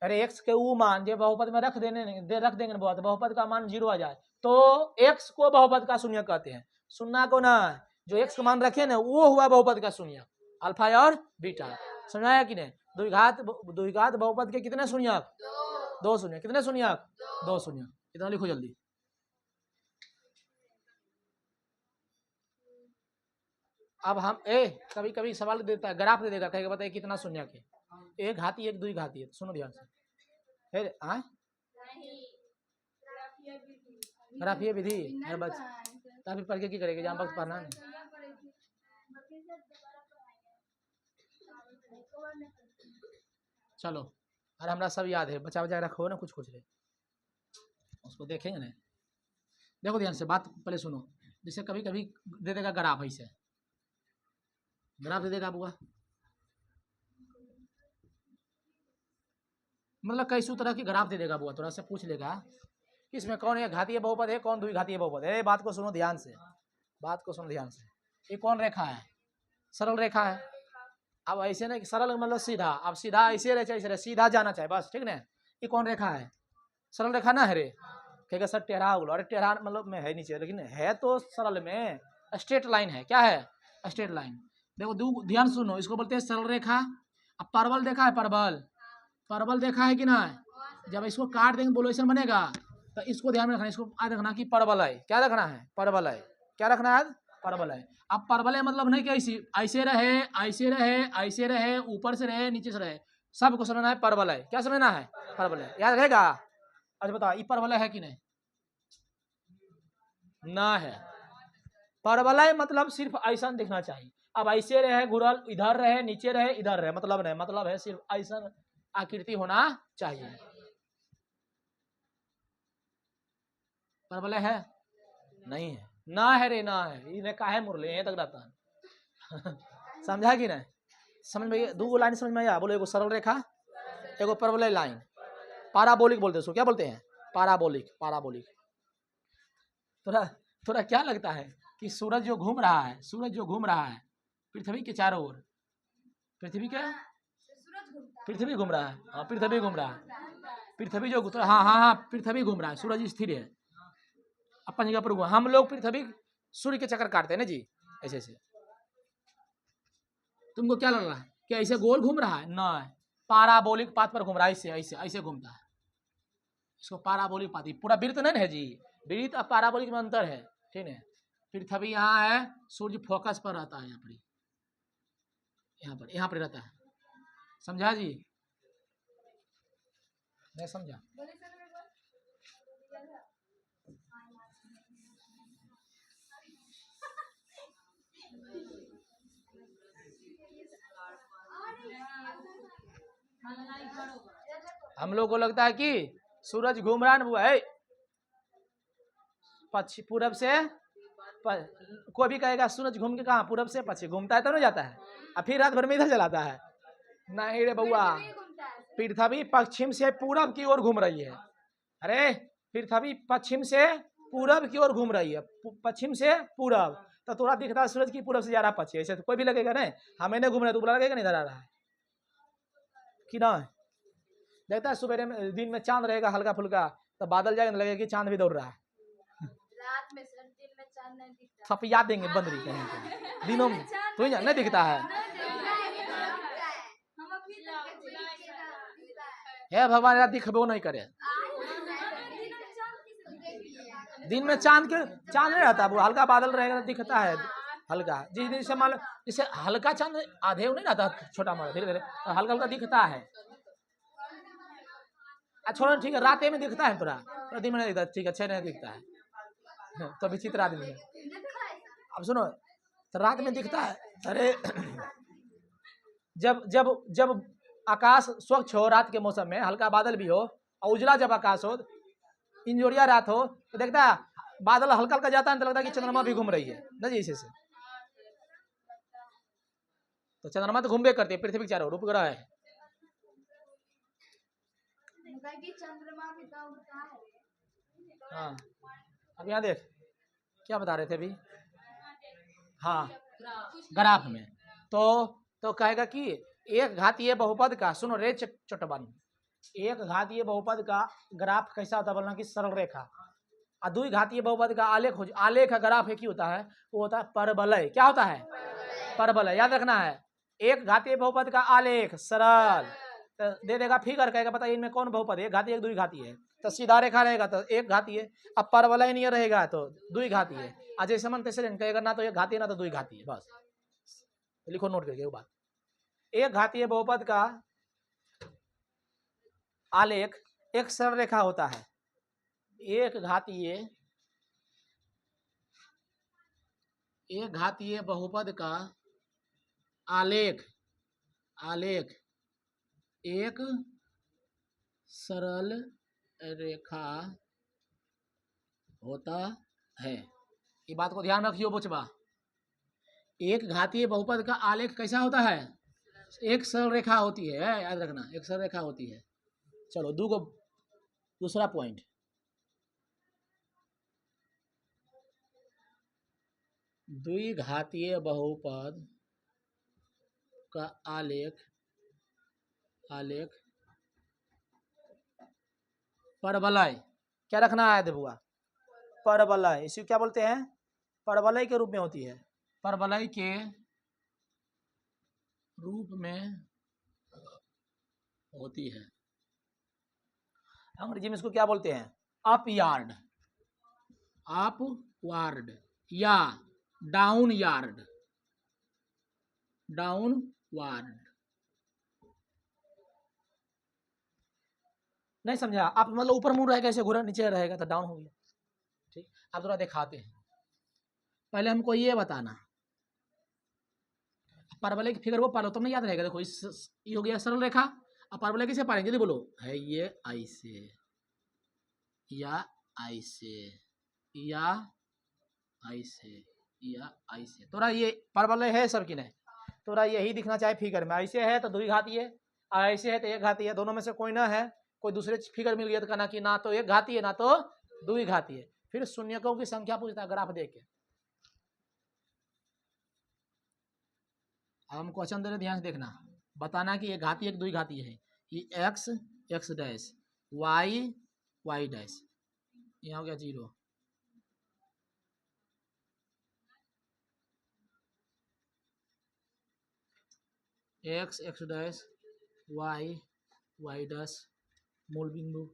अरे x के वो मान जो बहुपद में रख देंगे बहुपद का मान जीरो आ जाए, तो x को बहुपद का शून्य कहते हैं। सुनना को ना, जो x का मान रखे ना वो हुआ बहुपद का शून्य, अल्फा और बीटा। समझाया कि नहीं? द्विघात बहुपद के कितने शून्यक, दो शून्य, कितने शून्यक दो शून्य, इतना लिखो जल्दी। अब हम कभी कभी सवाल देता है, ग्राफ दे देगा, कहेगा बताइए कितना शून्यक है, एक घाती एक द्विघाती है, सुनो ध्यान से। फिर ग्राफीय विधि हर बच तभी पढ़ के की करेगा, जहाँ वक्त पढ़ना नहीं। चलो, अरे हमरा सब याद है, बचा रखो ना, कुछ ले उसको देखेंगे ना। देखो ध्यान से, बात पहले सुनो। जैसे कभी कभी दे देगा ग्राफ, ऐसे ग्राफ दे देगा बुआ, मतलब कई तरह की ग्राफ दे देगा बुआ, थोड़ा सा पूछ लेगा इसमें कौन है घातीय बहुपद है, कौन द्विघातीय बहुपद है। बात को सुनो ध्यान से, ये कौन रेखा है, सरल रेखा है। अब ऐसे नहीं सरल मतलब सीधा, अब सीधा ऐसे रहे, सीधा जाना चाहिए बस, ठीक ना। ये कौन रेखा है, सरल रेखा ना है रे, कहेगा सर टेढ़ा बोलो, अरे टेढ़ा मतलब में है नीचे, लेकिन है तो सरल में, स्ट्रेट लाइन है, क्या है स्ट्रेट लाइन। देखो ध्यान सुनो, इसको बोलते हैं सरल रेखा। अब परवल देखा है, परवल देखा है कि ना, जब इसको काट देंगे बोलो ऐसा बनेगा, तो इसको ध्यान में रखना, इसको याद रखना कि परवलय क्या रखना है, परवलय क्या रखना है, परवलय। अब परवलय मतलब नहीं कि ऐसी ऐसे रहे ऐसे रहे ऐसे रहे, ऊपर से रहे नीचे से रहे, सबको समझना है परवलय। क्या समझना है, परवलय, याद रहेगा। अच्छा बताओ ये परवलय है कि नहीं, ना है। परवलय मतलब सिर्फ ऐसा दिखना चाहिए। अब ऐसे रहे घुरल, इधर रहे नीचे रहे इधर रहे, मतलब नहीं, मतलब है सिर्फ ऐसा आकृति होना चाहिए। परवलय है, नहीं है, ना है रे, ना है, इन्हें काहे मुरले यहीं तक रहता है समझा कि नहीं, समझ में, दो लाइन समझ में आया। बोलो एगो सरल रेखा, एगो परवलय लाइन, पाराबोलिक बोलते हैं उसको, क्या बोलते हैं, पाराबोलिक, पाराबोलिक। थोड़ा थोड़ा क्या लगता है कि सूरज जो घूम रहा है, सूरज जो घूम रहा है पृथ्वी के चारों ओर, पृथ्वी के, पृथ्वी घूम रहा है, हाँ पृथ्वी घूम रहा है, पृथ्वी जो हाँ हाँ हाँ पृथ्वी घूम रहा है, सूरज स्थिर है अपन जगह पर घूम, हम लोग पृथ्वी सूर्य के चक्कर काटते हैं ना जी, ऐसे ऐसे। तुमको क्या लग रहा है कि ऐसे गोल घूम रहा है, ना, पाराबोलिक पाथ पर घूम रहा है, ऐसे ऐसे ऐसे घूमता है, इसको पाराबोलिक पाथ, पूरा वृत्त नहीं है जी, वृत्त और पाराबोलिक में अंतर है, ठीक है। पृथ्वी यहाँ है, सूर्य फोकस पर रहता है, यहाँ पर रहता है, समझा जी, नहीं समझा। हम लोग को लगता है कि सूरज घूम रहा है ना बुआ, है पश्चिम पूरब से कोई भी कहेगा सूरज घूम के कहाँ, पूरब से पश्चिम घूमता है तब नहीं जाता है, और फिर रात भर में इधर चलाता है, नहीं रे बउआ, पृथ्वी पश्चिम से पूरब की ओर घूम रही है, अरे पृथ्वी पश्चिम से पूरब की ओर घूम रही है, पश्चिम से पूरब, तो थोड़ा दिख रहा है सूरज की पूरब से जा रहा पश्चिम, ऐसे तो कोई भी लगेगा नहीं, हमें नहीं घूम रहे तो बुरा लगेगा नहीं, इधर आ रहा है कि ना। देखता है सुबह में दिन में चांद रहेगा हल्का फुल्का, तो बादल जाएगा लगेगा कि चांद भी दौड़ रहा है, रात में सर दिन में चांद नहीं दिखता, थपिया देंगे बंदरी कहीं दिनों में तो नहीं दिखता है, हे भगवान यार दिखबो नहीं करे, दिन में चांद नहीं रहता, वो हल्का बादल रहेगा दिखता है हल्का, जिस दिन से मान लो जैसे हल्का चांद आधे नहीं रहता, छोटा मोटा धीरे धीरे हल्का हल्का दिखता है, छोटा ठीक है रात में दिखता है, थोड़ा दिन में नहीं दिखता, ठीक है अच्छे नहीं दिखता है तो विचित्र आदमी है। अब सुनो तो रात में दिखता है, अरे जब जब जब आकाश स्वच्छ हो, रात के मौसम में हल्का बादल भी हो और उजला जब आकाश हो, इंजोरिया रात हो, तो देखता है बादल हल्का हल्का जाता है तो लगता है कि चंद्रमा भी घूम रही है ना जी, ऐसे तो चंद्रमा तो घूमबे करती है, पृथ्वी के चारों ओर उपग्रह है। चंद्रमा भी तो उड़ता है। हाँ अब यहाँ देख क्या बता रहे थे अभी, हाँ ग्राफ में, तो कहेगा कि एक घातीय बहुपद का, सुनो रे चटबन, एक घातीय बहुपद का ग्राफ कैसा होता है, बोलना कि सरल रेखा, और दुई घातीय बहुपद का आलेख हो, आलेख ग्राफ एक ही होता है, वो होता है परवलय, क्या होता है, परवलय, याद रखना है। एक घातीय बहुपद का आलेख सरल, तो दे देगा फिगर, कहेगा बताइए इनमें कौन बहुपद है, एक घातीय एक दुई घातीय है, तो सीधा रेखा रहेगा तो एक घातीय, अब परवलय नहीं रहेगा तो दुई घातीय, अजय समन तैसे कहेगा ना तो एक घातीय ना तो दुई घातीय, बस लिखो नोट करके वो बात। एक घातीय बहुपद का आलेख एक सरल रेखा होता है, एक घातीय बहुपद का आलेख एक सरल रेखा होता है, ये बात को ध्यान रखियो बचवा, एक घातीय बहुपद का आलेख कैसा होता है, एक सरल रेखा होती है, याद रखना एक सरल रेखा होती है। चलो दूसरा पॉइंट, द्विघातीय बहुपद का आलेख परवलय, क्या रखना है देवुआ, परवलय, इसी क्या बोलते हैं, परवलय के रूप में होती है, परवलय के रूप में होती है, अंग्रेजी में इसको क्या बोलते हैं, अप यार्ड, अप वार्ड या डाउन यार्ड, डाउन वार्ड। नहीं समझा आप, मतलब ऊपर मुड़ रहेगा ऐसे घूरा, नीचे रहेगा तो डाउन हो गया। ठीक, आप थोड़ा दिखाते हैं। पहले हमको ये बताना, परवलय की फिगर वो पालो तुमने याद रहेगा। देखो इस ये हो गया सरल रेखा। अब परवलय कैसे पालेंगे, जल्दी बोलो। है ये ऐसे या ऐसे या ऐसे या ऐसे, तोरा ये परवलय है सब की नहीं, तोरा यही दिखना चाहिए फिगर में। ऐसे है तो दुई घाती है, ऐसे है तो एक घाती है, दोनों में से कोई ना है, कोई दूसरे फिगर मिल गया तो कहना कि ना तो एक घाती है ना तो दुई घाती है। फिर शून्यकों की संख्या पूछता है ग्राफ देख के। अब हम क्वेश्चन दे रहे, ध्यान से देखना, बताना कि एक घाती एक दुई घाती है। ये x x dash, y y dash, यहाँ हो गया 0, x x dash y y dash मूल बिंदु,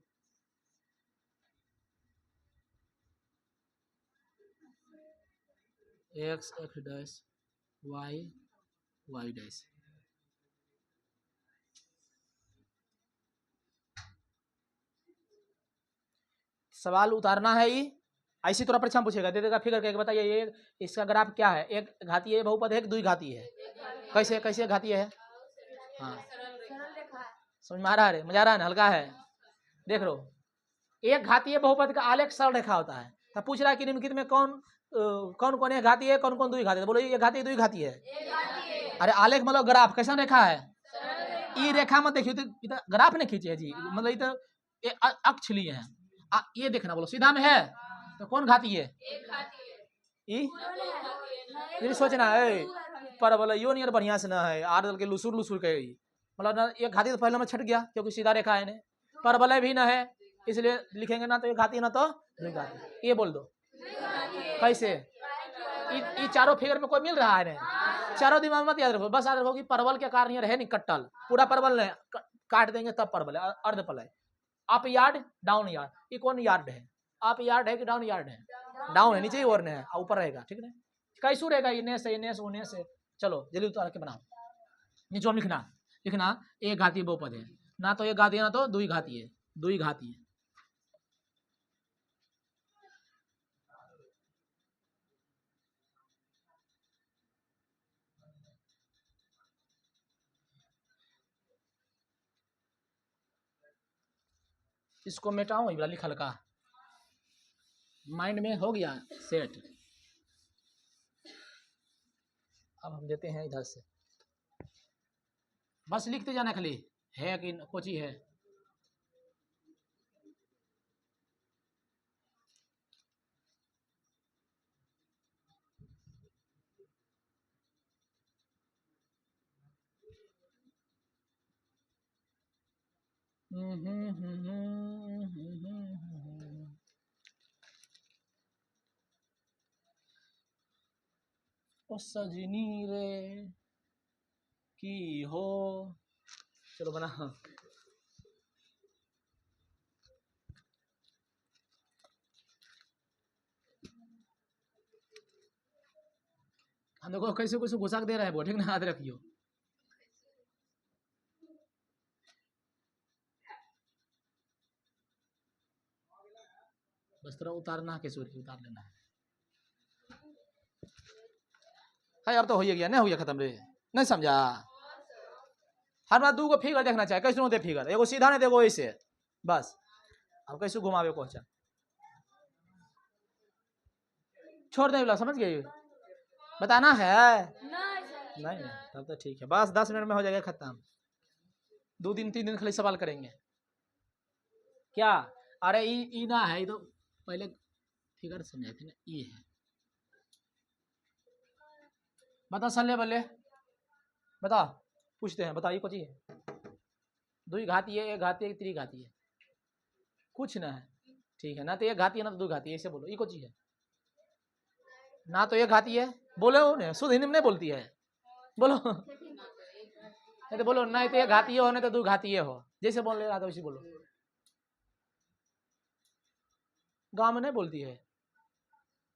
x x dash y y dash. सवाल उतारना है ये, ऐसी तरह परीक्षा में पूछेगा, दे देगा फिगर करके बताइए ये इसका ग्राफ क्या है। एक घाती है बहुपद है कि दुई घाती है, कैसे कैसे घाती है। हाँ सरल रेखा है। समझ में आ रहा है, मजा आ रहा है ना, हल्का है। देख लो, एक घातीय बहुपद का आलेख सरल रेखा होता है। तो पूछ रहा है कि निम्नलिखित में कौन कौन कौन एक घाती है, कौन कौन दुई घाती है। बोलो ये घाती दुई घाती है। अरे आलेख मतलब ग्राफ, कैसा रेखा है। ये रेखा मत देखिए, तो ग्राफ नहीं खींचे है जी, मतलब ये तो अक्ष लिए हैं। ये देखना, बोलो सीधा में है तो कौन घाती है। ये सोचना है पर बोला यो नियर बढ़िया से ना है, आर दल के लुसुर लुसुर के, मतलब ना एक घाती तो पहले में छट गया क्योंकि सीधा रेखा है ने, पर बलय भी ना है, इसलिए लिखेंगे ना तो एक घाती ना तो दुई घाती। ये बोल दो कैसे, ये चारों फिगर में कोई मिल रहा है नहीं, चारों दिमाग मत याद रखो, बस याद रखो कि परवल के कारण है नहीं कट्टल, पूरा परवल नहीं काट देंगे तब परवल है, अर्ध पलय। अप यार्ड डाउन यार्ड, ये कौन यार्ड है, अप यार्ड है कि डाउन यार्ड है। डाउन है, नीचे ही और है, ऊपर रहेगा, ठीक है। कैसू रहेगा, इन्हें से उन्हें से। चलो जल्दी उतार के बनाओ, नीचे में लिखना, लिखना एक घाती बहुपद है, ना तो एक घाती है ना तो दुई घाती है, दुई घाती है। इसको मिटाओ, ये लिखल का माइंड में हो गया सेट। अब हम देते हैं इधर से, बस लिखते जाना खाली, है कि कोची है। ओ सजनी रे की हो, चलो बना। हम देखो कैसे कैसे घुसा के दे रहे हैं वो, ठीक ना, याद रखियो। बस तरह उतारना कैसे उतार लेना है। अब तो हो गया, नहीं हो गया खत्म रे, नहीं समझा। हर बार दू को फिगर देखना चाहिए, कैसे होते फिगर, एगो सीधा नहीं देखो ऐसे, बस। अब कैसे घुमावे क्वेश्चन, छोड़ दे, समझ गए, बताना है। नहीं तब तो ठीक है, बस 10 मिनट में हो जाएगा खत्म। 2 दिन 3 दिन खाली सवाल करेंगे क्या। अरे ई ना है, तो पहले फिगर समझाए थे ना, ये है। बता सल्ले बल्ले, बता, पूछते हैं, बता ये कुछ है, दुई घाती है, एक घाती है, त्री घाती है, कुछ ना है, ठीक है ना, तो एक घाती है ना तो दो घाती है, ऐसे बोलो। ये कुछ है ना तो एक घाती है, बोलो ने शुद्ध हिंदी में नहीं बोलती है, बोलो नहीं तो बोलो, नहीं तो एक घाती हो नहीं तो दो घाती हो, जैसे बोल रहे वैसे बोलो। गाँव में नहीं बोलती है,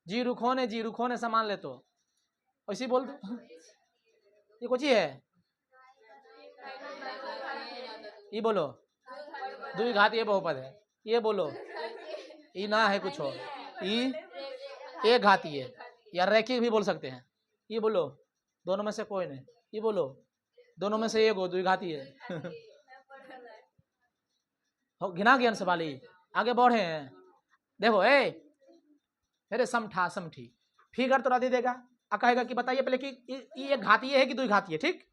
जी रुखो ने सामान ले तो ऐसे बोल दो। ये कुछ ही है, ये बोलो द्विघात ये बहुपद है, ये बोलो ये ना है कुछ और, ये एक घाती है या रैखिक भी बोल सकते हैं। ये बोलो दोनों में से कोई नहीं, ये बोलो दोनों में से एक हो द्विघाती है। हो गिना ज्ञान सवाली आगे बढ़े हैं। देखो मेरे समठा समठी फिगर तो दे देगा, कहेगा कि बताइए पहले कि ये घातीय है कि द्विघातीय, ठीक।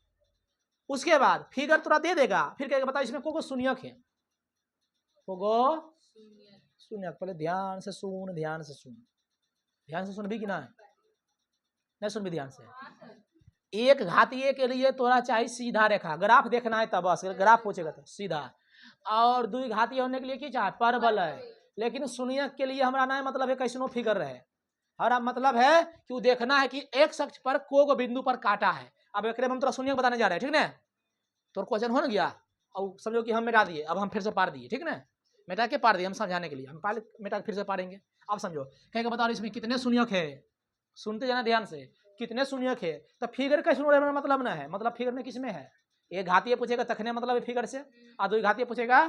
उसके बाद फिगर तो दे देगा, फिर कहेगा बताइए इसमें को शून्यक है, को शून्यक। पहले ध्यान से सुन, ध्यान से सुन, ध्यान से सुन भी कि ना नहीं सुन भी ध्यान से। एक घातीय के लिए तोरा चाहिए सीधा रेखा, ग्राफ देखना है तब बस, ग्राफ पूछेगा तो सीधा। और द्विघातीय होने के लिए क्या चाहे परबल है, लेकिन शून्यक के लिए हमारा ना मतलब है कैसनो फिगर रहे, हमारा मतलब है कि वो देखना है कि एक अक्ष पर को बिंदु पर काटा है। अब एक हम तोरा शून्यक बताने जा रहे हैं, ठीक ना। तो क्वेश्चन हो ना गया, और समझो कि हम मिटा दिए, अब हम फिर से पार दिए, ठीक ना, मिटा के पार दिए हम समझाने के लिए, हम पहले मिटा के फिर से पारेंगे। अब समझो कहेगा बताओ इसमें कितने शून्यक है, सुनते जाना ध्यान से, कितने शून्यक है। तो फिगर कैसे मतलब ना है, मतलब फिगर में किसमें है, एक घातीय पूछेगा तखने मतलब फिगर से, और दो घातीय पूछेगा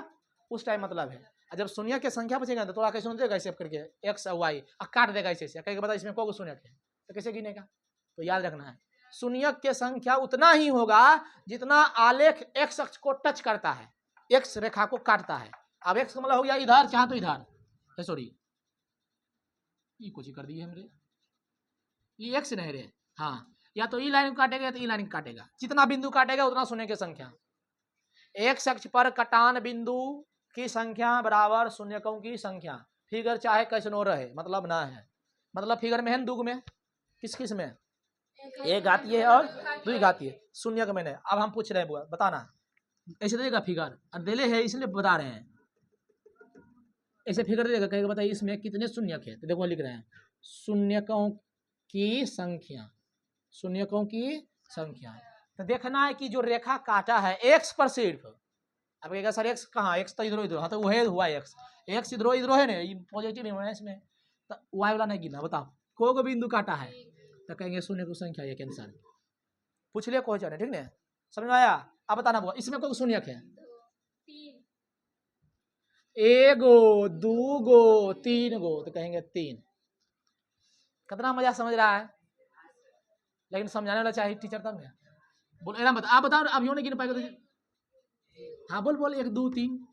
उस टाइम मतलब है। जब शून्यक की संख्या पूछेगा तो थोड़ा कैसे देगा ऐसे करके एक्स और वाई, काट देगा ऐसे से, कहेगा बता इसमें को शून्यक है, तो कैसे गिनेगा। तो याद रखना है शून्यक की संख्या उतना ही होगा जितना आलेख एक्स अक्ष को टच करता है, एक्स रेखा को काटता है। अब एक्स का मतलब हो गया इधर, चाहे तो इधर, सॉरी ये कुछ कर दिए हमरे, ये एक्स नहीं रे, हाँ, या तो ई लाइन काटेगा या तो ई लाइन काटेगा, जितना बिंदु काटेगा उतना शून्य की संख्या। एक्स अक्ष पर कटान बिंदु की संख्या बराबर शून्यकों की संख्या। फिगर चाहे कैसनो रहे मतलब ना है, मतलब फिगर में है दुग में किस किस में, एक घातीय है और द्विघातीय, शून्यक में नहीं। अब हम पूछ रहे हैं बताना, ऐसे देगा फिगर और देले है इसलिए बता रहे हैं, ऐसे फिगर देगा कहेगा बताइए इसमें कितने शून्यक है। तो देखो लिख रहे हैं शून्यकों की संख्या, शून्यकों की संख्या। तो देखना है कि जो रेखा काटा है एक्स पर सिर्फ, अब कहेगा सर एक्स कहाँ, एक्स तो इधर इधर, हाँ तो वह हुआ एक्स, एक्स इधर इधर है ना, ये पॉजिटिव नहीं होना इसमें, तो वाई वाला नहीं गिना। बताओ को बिंदु काटा है, तो कहेंगे शून्य की संख्या एक आंसर। पूछ लिया क्वेश्चन है, ठीक है, समझ में आया। अब बताना होगा इसमें कोई शून्यक है, एगो दूगो तीन गो, तो कहेंगे तीन। कितना मजा समझ रहा है, लेकिन समझाने वाला चाहिए टीचर तब ना। बोल एकदम बता, आप बताओ अब यूं नहीं गिन पाएगा तो। हाँ बोल एक दो तीन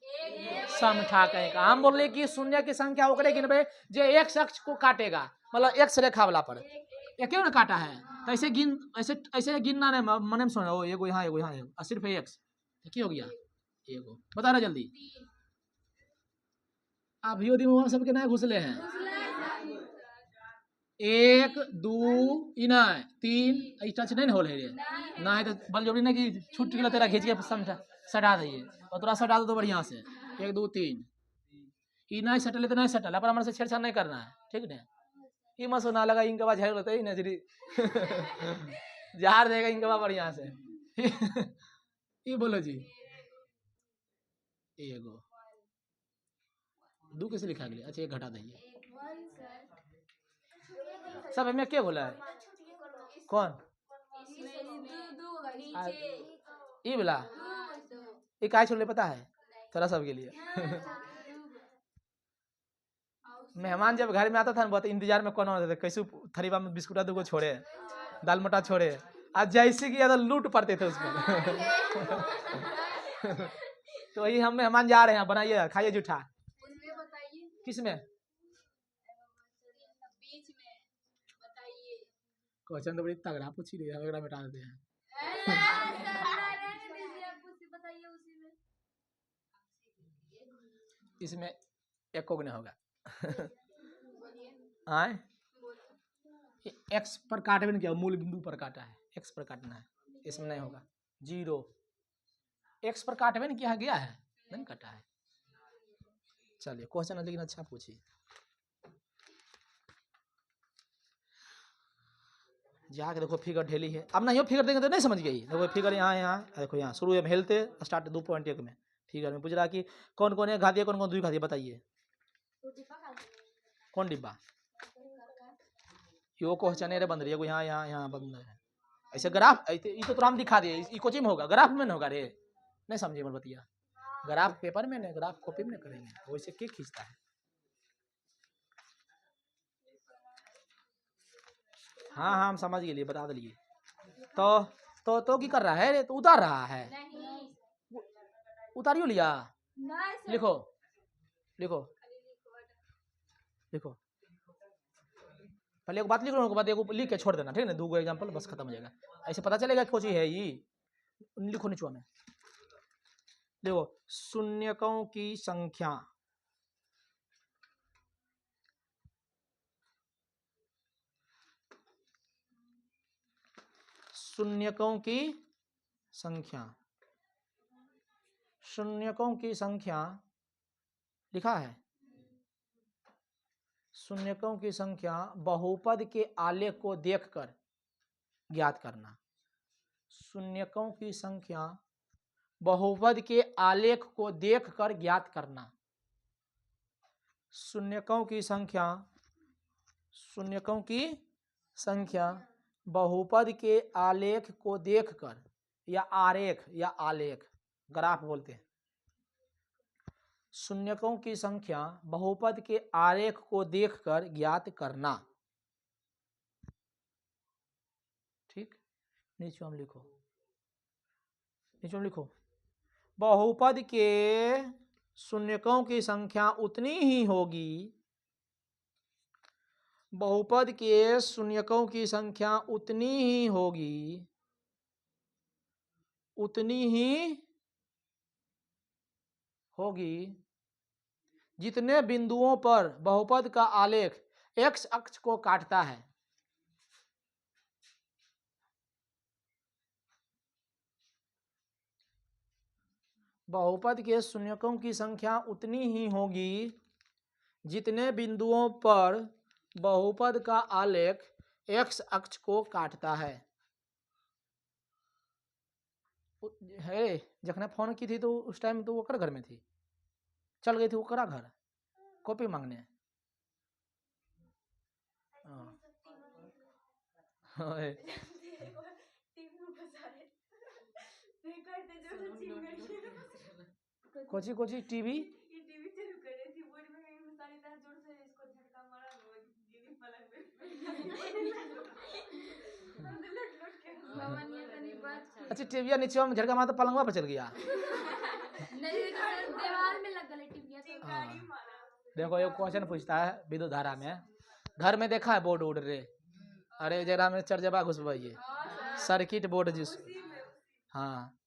समठा कहें का, हम बोल रहे कि शून्य की संख्या ओकरे गिनबे जो एक अक्ष को काटेगा, मतलब एक्स रेखा वाला पर एक ना काटा है, तो ऐसे गिन ऐसे गिनना नहीं मन में सुनो, एगो यहाँ एगो यहाँ, सिर्फ एक्स, क्या हो गया एगो। बता रहा जल्दी, आप भी दिमाग सबके ना घुसले हैं। एक दू इना तीन टच नहीं हो रहे ना है, तो बल जोड़ी ना कि छूट गया तेरा खींच के समझा सटा दिए, और थोड़ा सटा दो तो बढ़िया से, एक दो तीन ई नहीं सटले तो नहीं सटल, पर हमारे से छेड़छाड़ नहीं करना है, ठीक है। ये मत सुना लगा इनके बाद झगड़ होता है नजरी जार देगा इनके बाद बढ़िया से। ये बोलो जी एगो दू कैसे लिखा गया, अच्छा एक घटा देंगे सब में क्या बोला है कौन ये बोला, ये काय छोड़ ले पता है थोड़ा सबके लिए। मेहमान जब घर में आता था ना बहुत इंतजार में कौन होता था, कैसे थरीबा में बिस्कुटा दो छोड़े, दाल मोटा छोड़े, आज जैसे कि ज्यादा लूट पड़ते थे उसमें। तो वही हम मेहमान जा रहे हैं, बनाइए खाइए जूठा। किसमें क्वेश्चन तो बड़ी तगड़ा पूछी रही है, मिटा देते हैं। इसमें एक को नहीं होगा। आए एक्स पर काटे भी क्या, मूल बिंदु पर काटा है, एक्स पर काटना है, इसमें नहीं होगा। जीरो एक्स पर काटे भी क्या गया है, नहीं काटा है। चलिए क्वेश्चन लेकिन अच्छा पूछिए, जाके देखो फिगर ढेली है। अब नहीं हो फिगर देंगे तो नहीं समझ गई, देखो फिगर यहाँ देखो, यहाँ शुरू में हेलते स्टार्ट 2.1 में फिगर में पूछ रहा कि कौन कौन है घातीय कौन कौन द्विघातीय बताइए। कौन डिब्बा? यो क्वेश्चन रे बंद रही है, यहाँ यहाँ यहाँ बंद है। ऐसे ग्राफ ये तो तुरंत हम दिखा दिए, ई कोचिंग में होगा, ग्राफ में नहीं होगा रे, नहीं समझिए मत बतिया। ग्राफ पेपर में नहीं, ग्राफ कॉपी में करेंगे, वैसे के खींचता है। हाँ हाँ हम समझ गए, बता दिए। तो की कर रहा है रे, तो उतार रहा है, उतारियो लिया, लिखो लिखो लिखो, पहले एक बात लिख लो, बाद एगो लिख के छोड़ देना, ठीक है ना, 2 एग्जाम्पल बस खत्म हो जाएगा, ऐसे पता चलेगा कोची है ये। लिखो नीचे में, देखो शून्यकों की संख्या, शून्यकों की संख्या, शून्यकों की संख्या लिखा है, शून्यकों की संख्या बहुपद के आलेख को देखकर ज्ञात करना। शून्यकों की संख्या बहुपद के आलेख को देखकर ज्ञात करना। शून्यकों की संख्या, शून्यकों की संख्या बहुपद के आलेख को देखकर, या आरेख या आलेख, ग्राफ बोलते हैं। शून्यकों की संख्या बहुपद के आरेख को देखकर ज्ञात करना। ठीक, नीचे में लिखो, नीचे में लिखो, बहुपद के शून्यकों की संख्या उतनी ही होगी, बहुपद के शून्यकों की संख्या उतनी ही होगी, उतनी ही होगी जितने बिंदुओं पर बहुपद का आलेख x अक्ष को काटता है। बहुपद के शून्यकों की संख्या उतनी ही होगी जितने बिंदुओं पर बहुपद का आलेख x अक्ष को काटता है। जखने फोन की थी तो उस टाइम तो वो कर घर में थी, चल गई थी वो करा घर कॉपी मांगने। कोची कोची टीवी अच्छा, टीविया नीचे में झटका मारा तो पलंगवा पर चल गया। दीवार में लग गई टिबिया तो। हाँ। देखो एक क्वेश्चन पूछता है विद्युत धारा में, घर में देखा है बोर्ड उड़ रे, अरे जरा में चरजबा घुसवाइए, सर्किट बोर्ड जिस, हाँ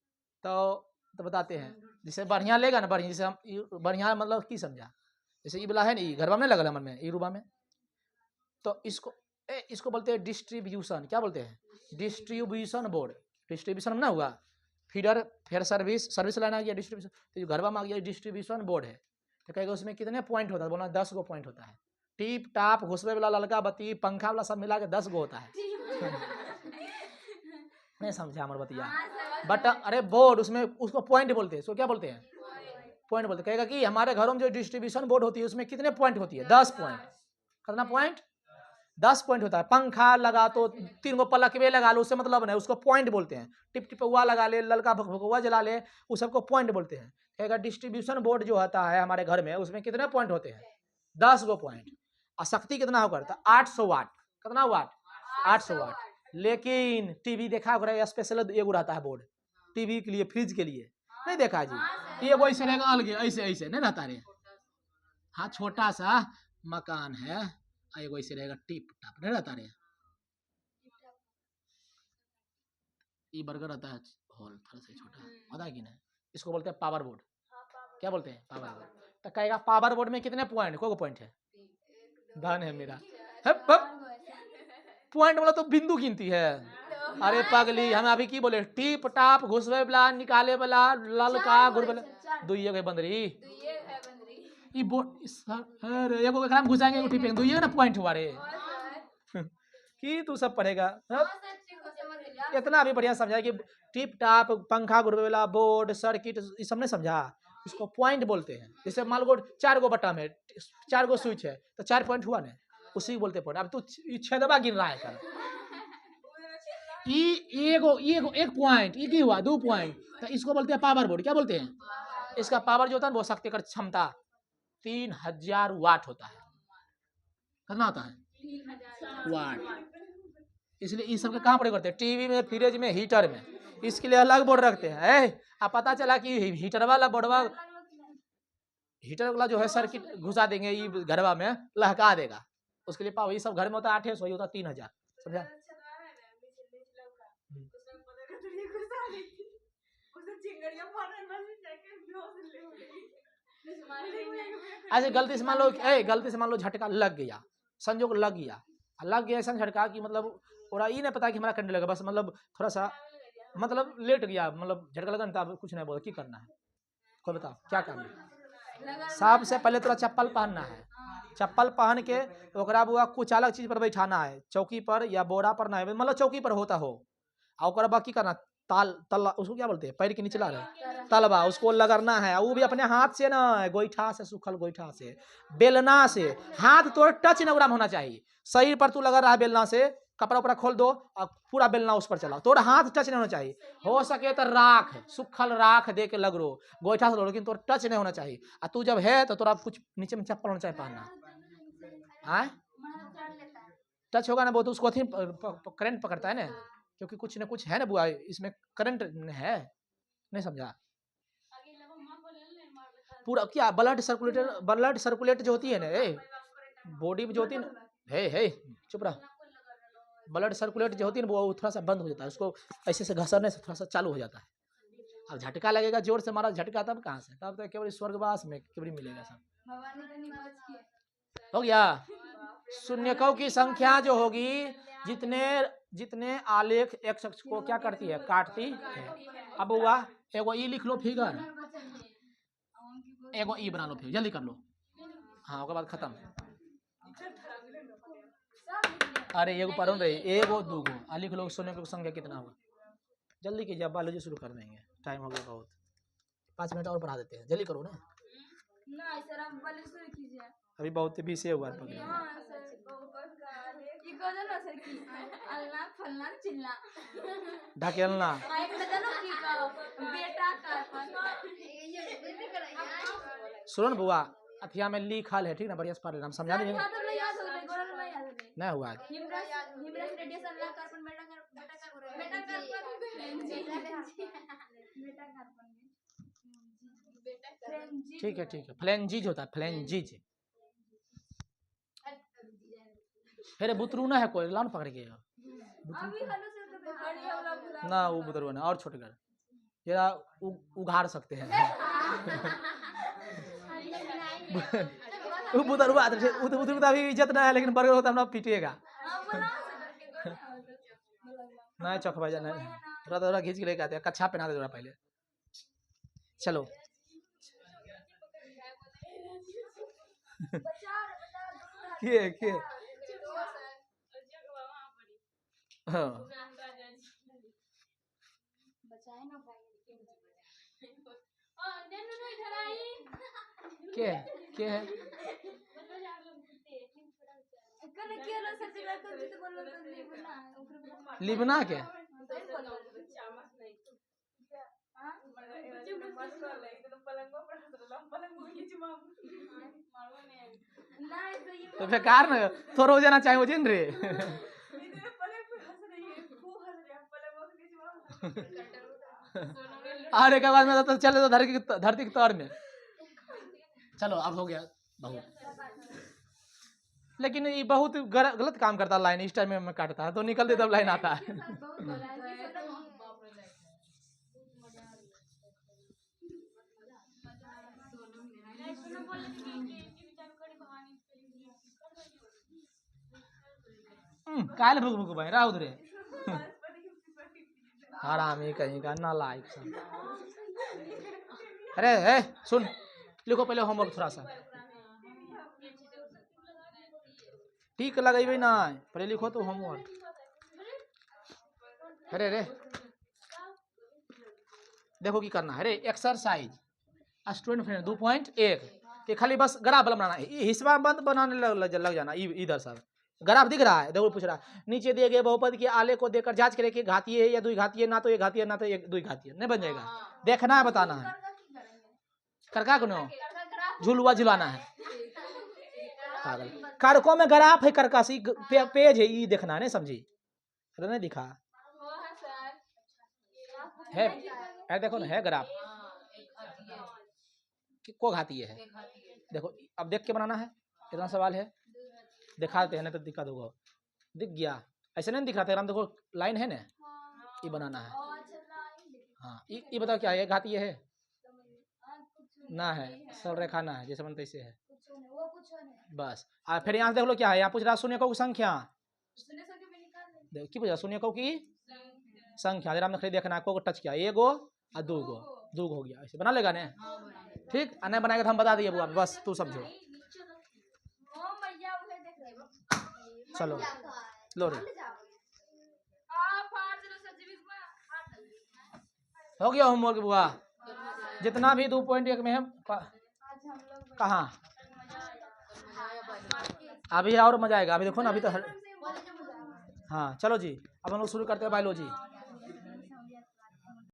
तो बताते हैं, जिसे बढ़िया लेगा ना, बढ़िया जैसे हम बढ़िया मतलब की समझा, जैसे ये वाला है ना, घरवा में लगल मन में, ई रूबा में, तो इसको बोलते हैं डिस्ट्रीब्यूशन। क्या बोलते हैं? Distribution board. डिस्ट्रीब्यूशन में ना हुआ, फीडर फिर सर्विस लाइन आ गया, डिस्ट्रीब्यूशन, तो जो घरवा में आ गया डिस्ट्रीब्यूशन बोर्ड है। तो कहेगा उसमें कितने पॉइंट होता है? बोला 10 गो पॉइंट होता है। टीप टाप घुसवे वाला ललका बत्ती पंखा वाला सब मिला के 10 गो होता है। नहीं समझा हमारे बतिया, बट अरे बोर्ड उसमें उसको पॉइंट बोलते हैं। उसको क्या बोलते हैं? पॉइंट बोलते हैं। कहेगा कि हमारे घरों में जो डिस्ट्रीब्यूशन बोर्ड होती है उसमें कितने पॉइंट होती है? 10 पॉइंट। कितना पॉइंट? 10 पॉइंट होता है। पंखा लगा तो 3 गो पलकवे लगा लो, उससे मतलब नहीं, उसको पॉइंट बोलते हैं। टिप टिपवा लगा ले, ललका भगभगवा जला ले, उस सबको पॉइंट बोलते हैं। कहेगा डिस्ट्रीब्यूशन बोर्ड जो होता है हमारे घर में उसमें कितने पॉइंट होते हैं? 10 गो पॉइंट। और शक्ति कितना होगा? 800 वाट। कितना वाट? 800 वाट। लेकिन टीवी देखा होगा स्पेशल एगो रहता है बोर्ड टीवी के लिए, फ्रिज के लिए नहीं देखा जी? ये वो ऐसे रहेगा अलग, ऐसे ऐसे नहीं रहता रे। हाँ छोटा सा मकान है, एगो ऐसे रहेगा टिप टाप नहीं रहता रे। ये बर्गर रहता है हॉल थोड़ा सा छोटा, पता है कि नहीं? इसको बोलते हैं पावर बोर्ड। क्या बोलते हैं? Power board. तो कहेगा पावर बोर्ड में कितने पॉइंट? को पॉइंट है? धन है मेरा पॉइंट वाला तो बिंदु गिनती है। अरे पगली, हम अभी की बोले? टिप टाप घुसवे वाला, निकाले वाला, ललका घुर वाला, दुइये के बंदरी ई बोर्ड। अरे एगो एकरा में घुसाएंगे, एगो टिपेंगे, दुइये ना पॉइंट हुआ रे। की तू सब पढ़ेगा? इतना भी बढ़िया समझा कि टिप टाप पंखा घुरवे वाला, बोर्ड, सर्किट, ये सब नहीं समझा? इसको पॉइंट बोलते हैं। जैसे मान लो 4 गो बटन है, 4 गो स्विच है, तो 4 पॉइंट हुआ ना, उसी को बोलते पॉइंट। अब तू 6 दबा गिन रहा है कर, एक पॉइंट, ये की हुआ 2 पॉइंट, तो इसको बोलते हैं पावर बोर्ड। क्या बोलते हैं? इसका पावर जो होता है वो शक्ति कर क्षमता 3000 वाट होता है। कितना होता है? वाट। इसलिए इस सब के कहाँ प्रयोग करते हैं? टीवी में, फ्रिज में, हीटर में। इसके लिए अलग बोर्ड रखते हैं। अब पता चला कि हीटर वाला बोर्डवा, हीटर वाला जो है सर्किट घुसा देंगे ये घरवा में, लहका देगा। उसके लिए पावर, ये सब घर में होता है 800, ये होता है 3000। समझा? ऐसे गलती से मान लो झटका लग गया, संजोग लग गया ऐसा झटका कि मतलब पूरा ये नहीं पता कि हमारा करने लगा, बस मतलब थोड़ा सा मतलब लेट गया, मतलब झटका लगा ना, कुछ नहीं बोला, क्या करना है? कोई बताओ क्या करना है? सबसे पहले थोड़ा चप्पल पहनना है। चप्पल पहन के ओकरा बुआ कुछ अलग चीज पर बैठाना है, चौकी पर या बोरा पर ना, मतलब चौकी पर होता हो। और ओकरा बाकी करना तल उसको क्या बोलते हैं? पैर के नीचे ला रहे तलवा, उसको लगरना है। वो भी अपने हाथ से ना, गोईठा से, सूखल गोईठा से, बेलना से। हाथ तो टच न होना चाहिए। शरीर पर तू लगा रहा है बेलना से, कपड़ा उपड़ा खोल दो और पूरा बेलना उस पर चलाओ, तोरा हाथ टच नहीं होना चाहिए। हो सके तो राख, सूखल राख दे के लग रो, गोईठा से लो, लेकिन तोरा टच नहीं होना चाहिए। और तू जब है तो तोरा कुछ नीचे में चप्पल होना चाहिए पहनना। टच होगा ना वो तो उसको करंट पकड़ता है ना, क्योंकि कुछ ना कुछ है ना बुआ, इसमें करंट है। नहीं समझा? पूरा क्या ब्लड सर्कुलेट जो होती है ना बॉडी में जो होती है ना, हे चुप रहा। ब्लड सर्कुलेट जो होती है ना वो थोड़ा सा बंद हो जाता है, उसको ऐसे से घसरने से थोड़ा सा चालू हो जाता है। अब झटका लगेगा जोर से मारा झटका, तब कहाँ से? तब तो केवल स्वर्गवास में केवल मिलेगा सब। हो गया? शून्यकों की संख्या जो होगी, जितने आलेख एक शख्स को क्या करती है? काटती है। अब हुआ एगो ई लिख लो फिगर, एगो ई बना लो, फिर जल्दी कर लो। हाँ उसके बाद खत्म। अरे एगो पढ़ो रे, एगो दूगो आ लिख लो। शून्यकों की संख्या कितना होगा? जल्दी कीजिए, अब बायोलॉजी शुरू कर देंगे, टाइम हो गया बहुत। 5 मिनट और बढ़ा देते हैं, जल्दी करो ना। अभी बहुत 20 हुआ ढकेलना। सुनो ना बुआ, अथिया में लिखल है, ठीक ना? बढ़िया से पढ़ लेना, हम समझा देंगे। नहीं हुआ ठीक है फ्लेंजिज होता है, फ्लेंजिज। फिर बुतरू ना है कोई लान पकड़ के ना, वो बुतरू ना और छोटे घर जरा उघाड़ सकते हैं। वो बुतरू अभी इज्जत ना है, लेकिन बड़े होता हम पीटिएगा। नहीं चौक भाई जाना, थोड़ा खींच के लेके आते हैं, कच्छा पहना दे थोड़ा पहले। चलो के हाँ के है लिबना के तो बेकार ना थोड़ा हो जाना चाहिए जिन रे। अरे के बाद में तो चले तो धरती के तौर में। चलो अब हो गया बहुत, लेकिन ये बहुत गलत काम करता है। लाइन इस टाइम में काटता है तो निकल दे तब लाइन आता है। काल भुक भुक भाई राउत रे हरामी कहीं का ना लाइक सब। अरे सुन लिखो पहले होमवर्क थोड़ा सा ठीक लगेबे ना, पहले लिखो तो होमवर्क। अरे देखो की करना है रे, एक्सरसाइज। स्टूडेंट फ्रेंड 2.1 कि खाली बस ग्राफ बनाना है, हिस्सा बंद बनाने लग जाना इधर सब ग्राफ दिख रहा है। देखो पूछ रहा है नीचे दिए गए बहुपद के आले को देकर जांच करें कि घातीय है या द्विघातीय, ना तो एक घातीय ना तो एक द्विघातीय, नहीं बन जाएगा। देखना है, बताना है। करका को झुलवा झुलाना है पागल। कारकों में ग्राफ है, करकासी पेज है, ये देखना है, नहीं समझी? नहीं दिखा है, अरे देखो ना है ग्राफ को घातीय है। देखो अब देख के बनाना है, इतना सवाल है, दिखाते हैं ना तो दिक्कत होगा। दिख गया? ऐसे नहीं दिख रहा था, देखो लाइन है ना, ये बनाना है। हाँ ये बताओ क्या है, घातीय है ना है, सरल रेखा ना है, जैसे बनते ऐसे है बस। फिर यहाँ देख लो क्या है, यहाँ पूछ रहा शून्यकों की संख्या। देखो की पूछ रहा, शून्यकों की संख्या। जरा हमने देखना है, को टच किया, एगो और दूगो हो गया, ऐसे बना लेगा ने, ठीक। नहीं बनाएगा तो हम बता दिए बुआ, बस तू समझो। चलो लो रे, हो गया होमवर्क बुआ, जितना भी 2.1 में है। कहाँ अभी और मजा आएगा, अभी देखो ना, अभी तो हाँ चलो जी, अब हम लोग शुरू करते हैं बायोलॉजी।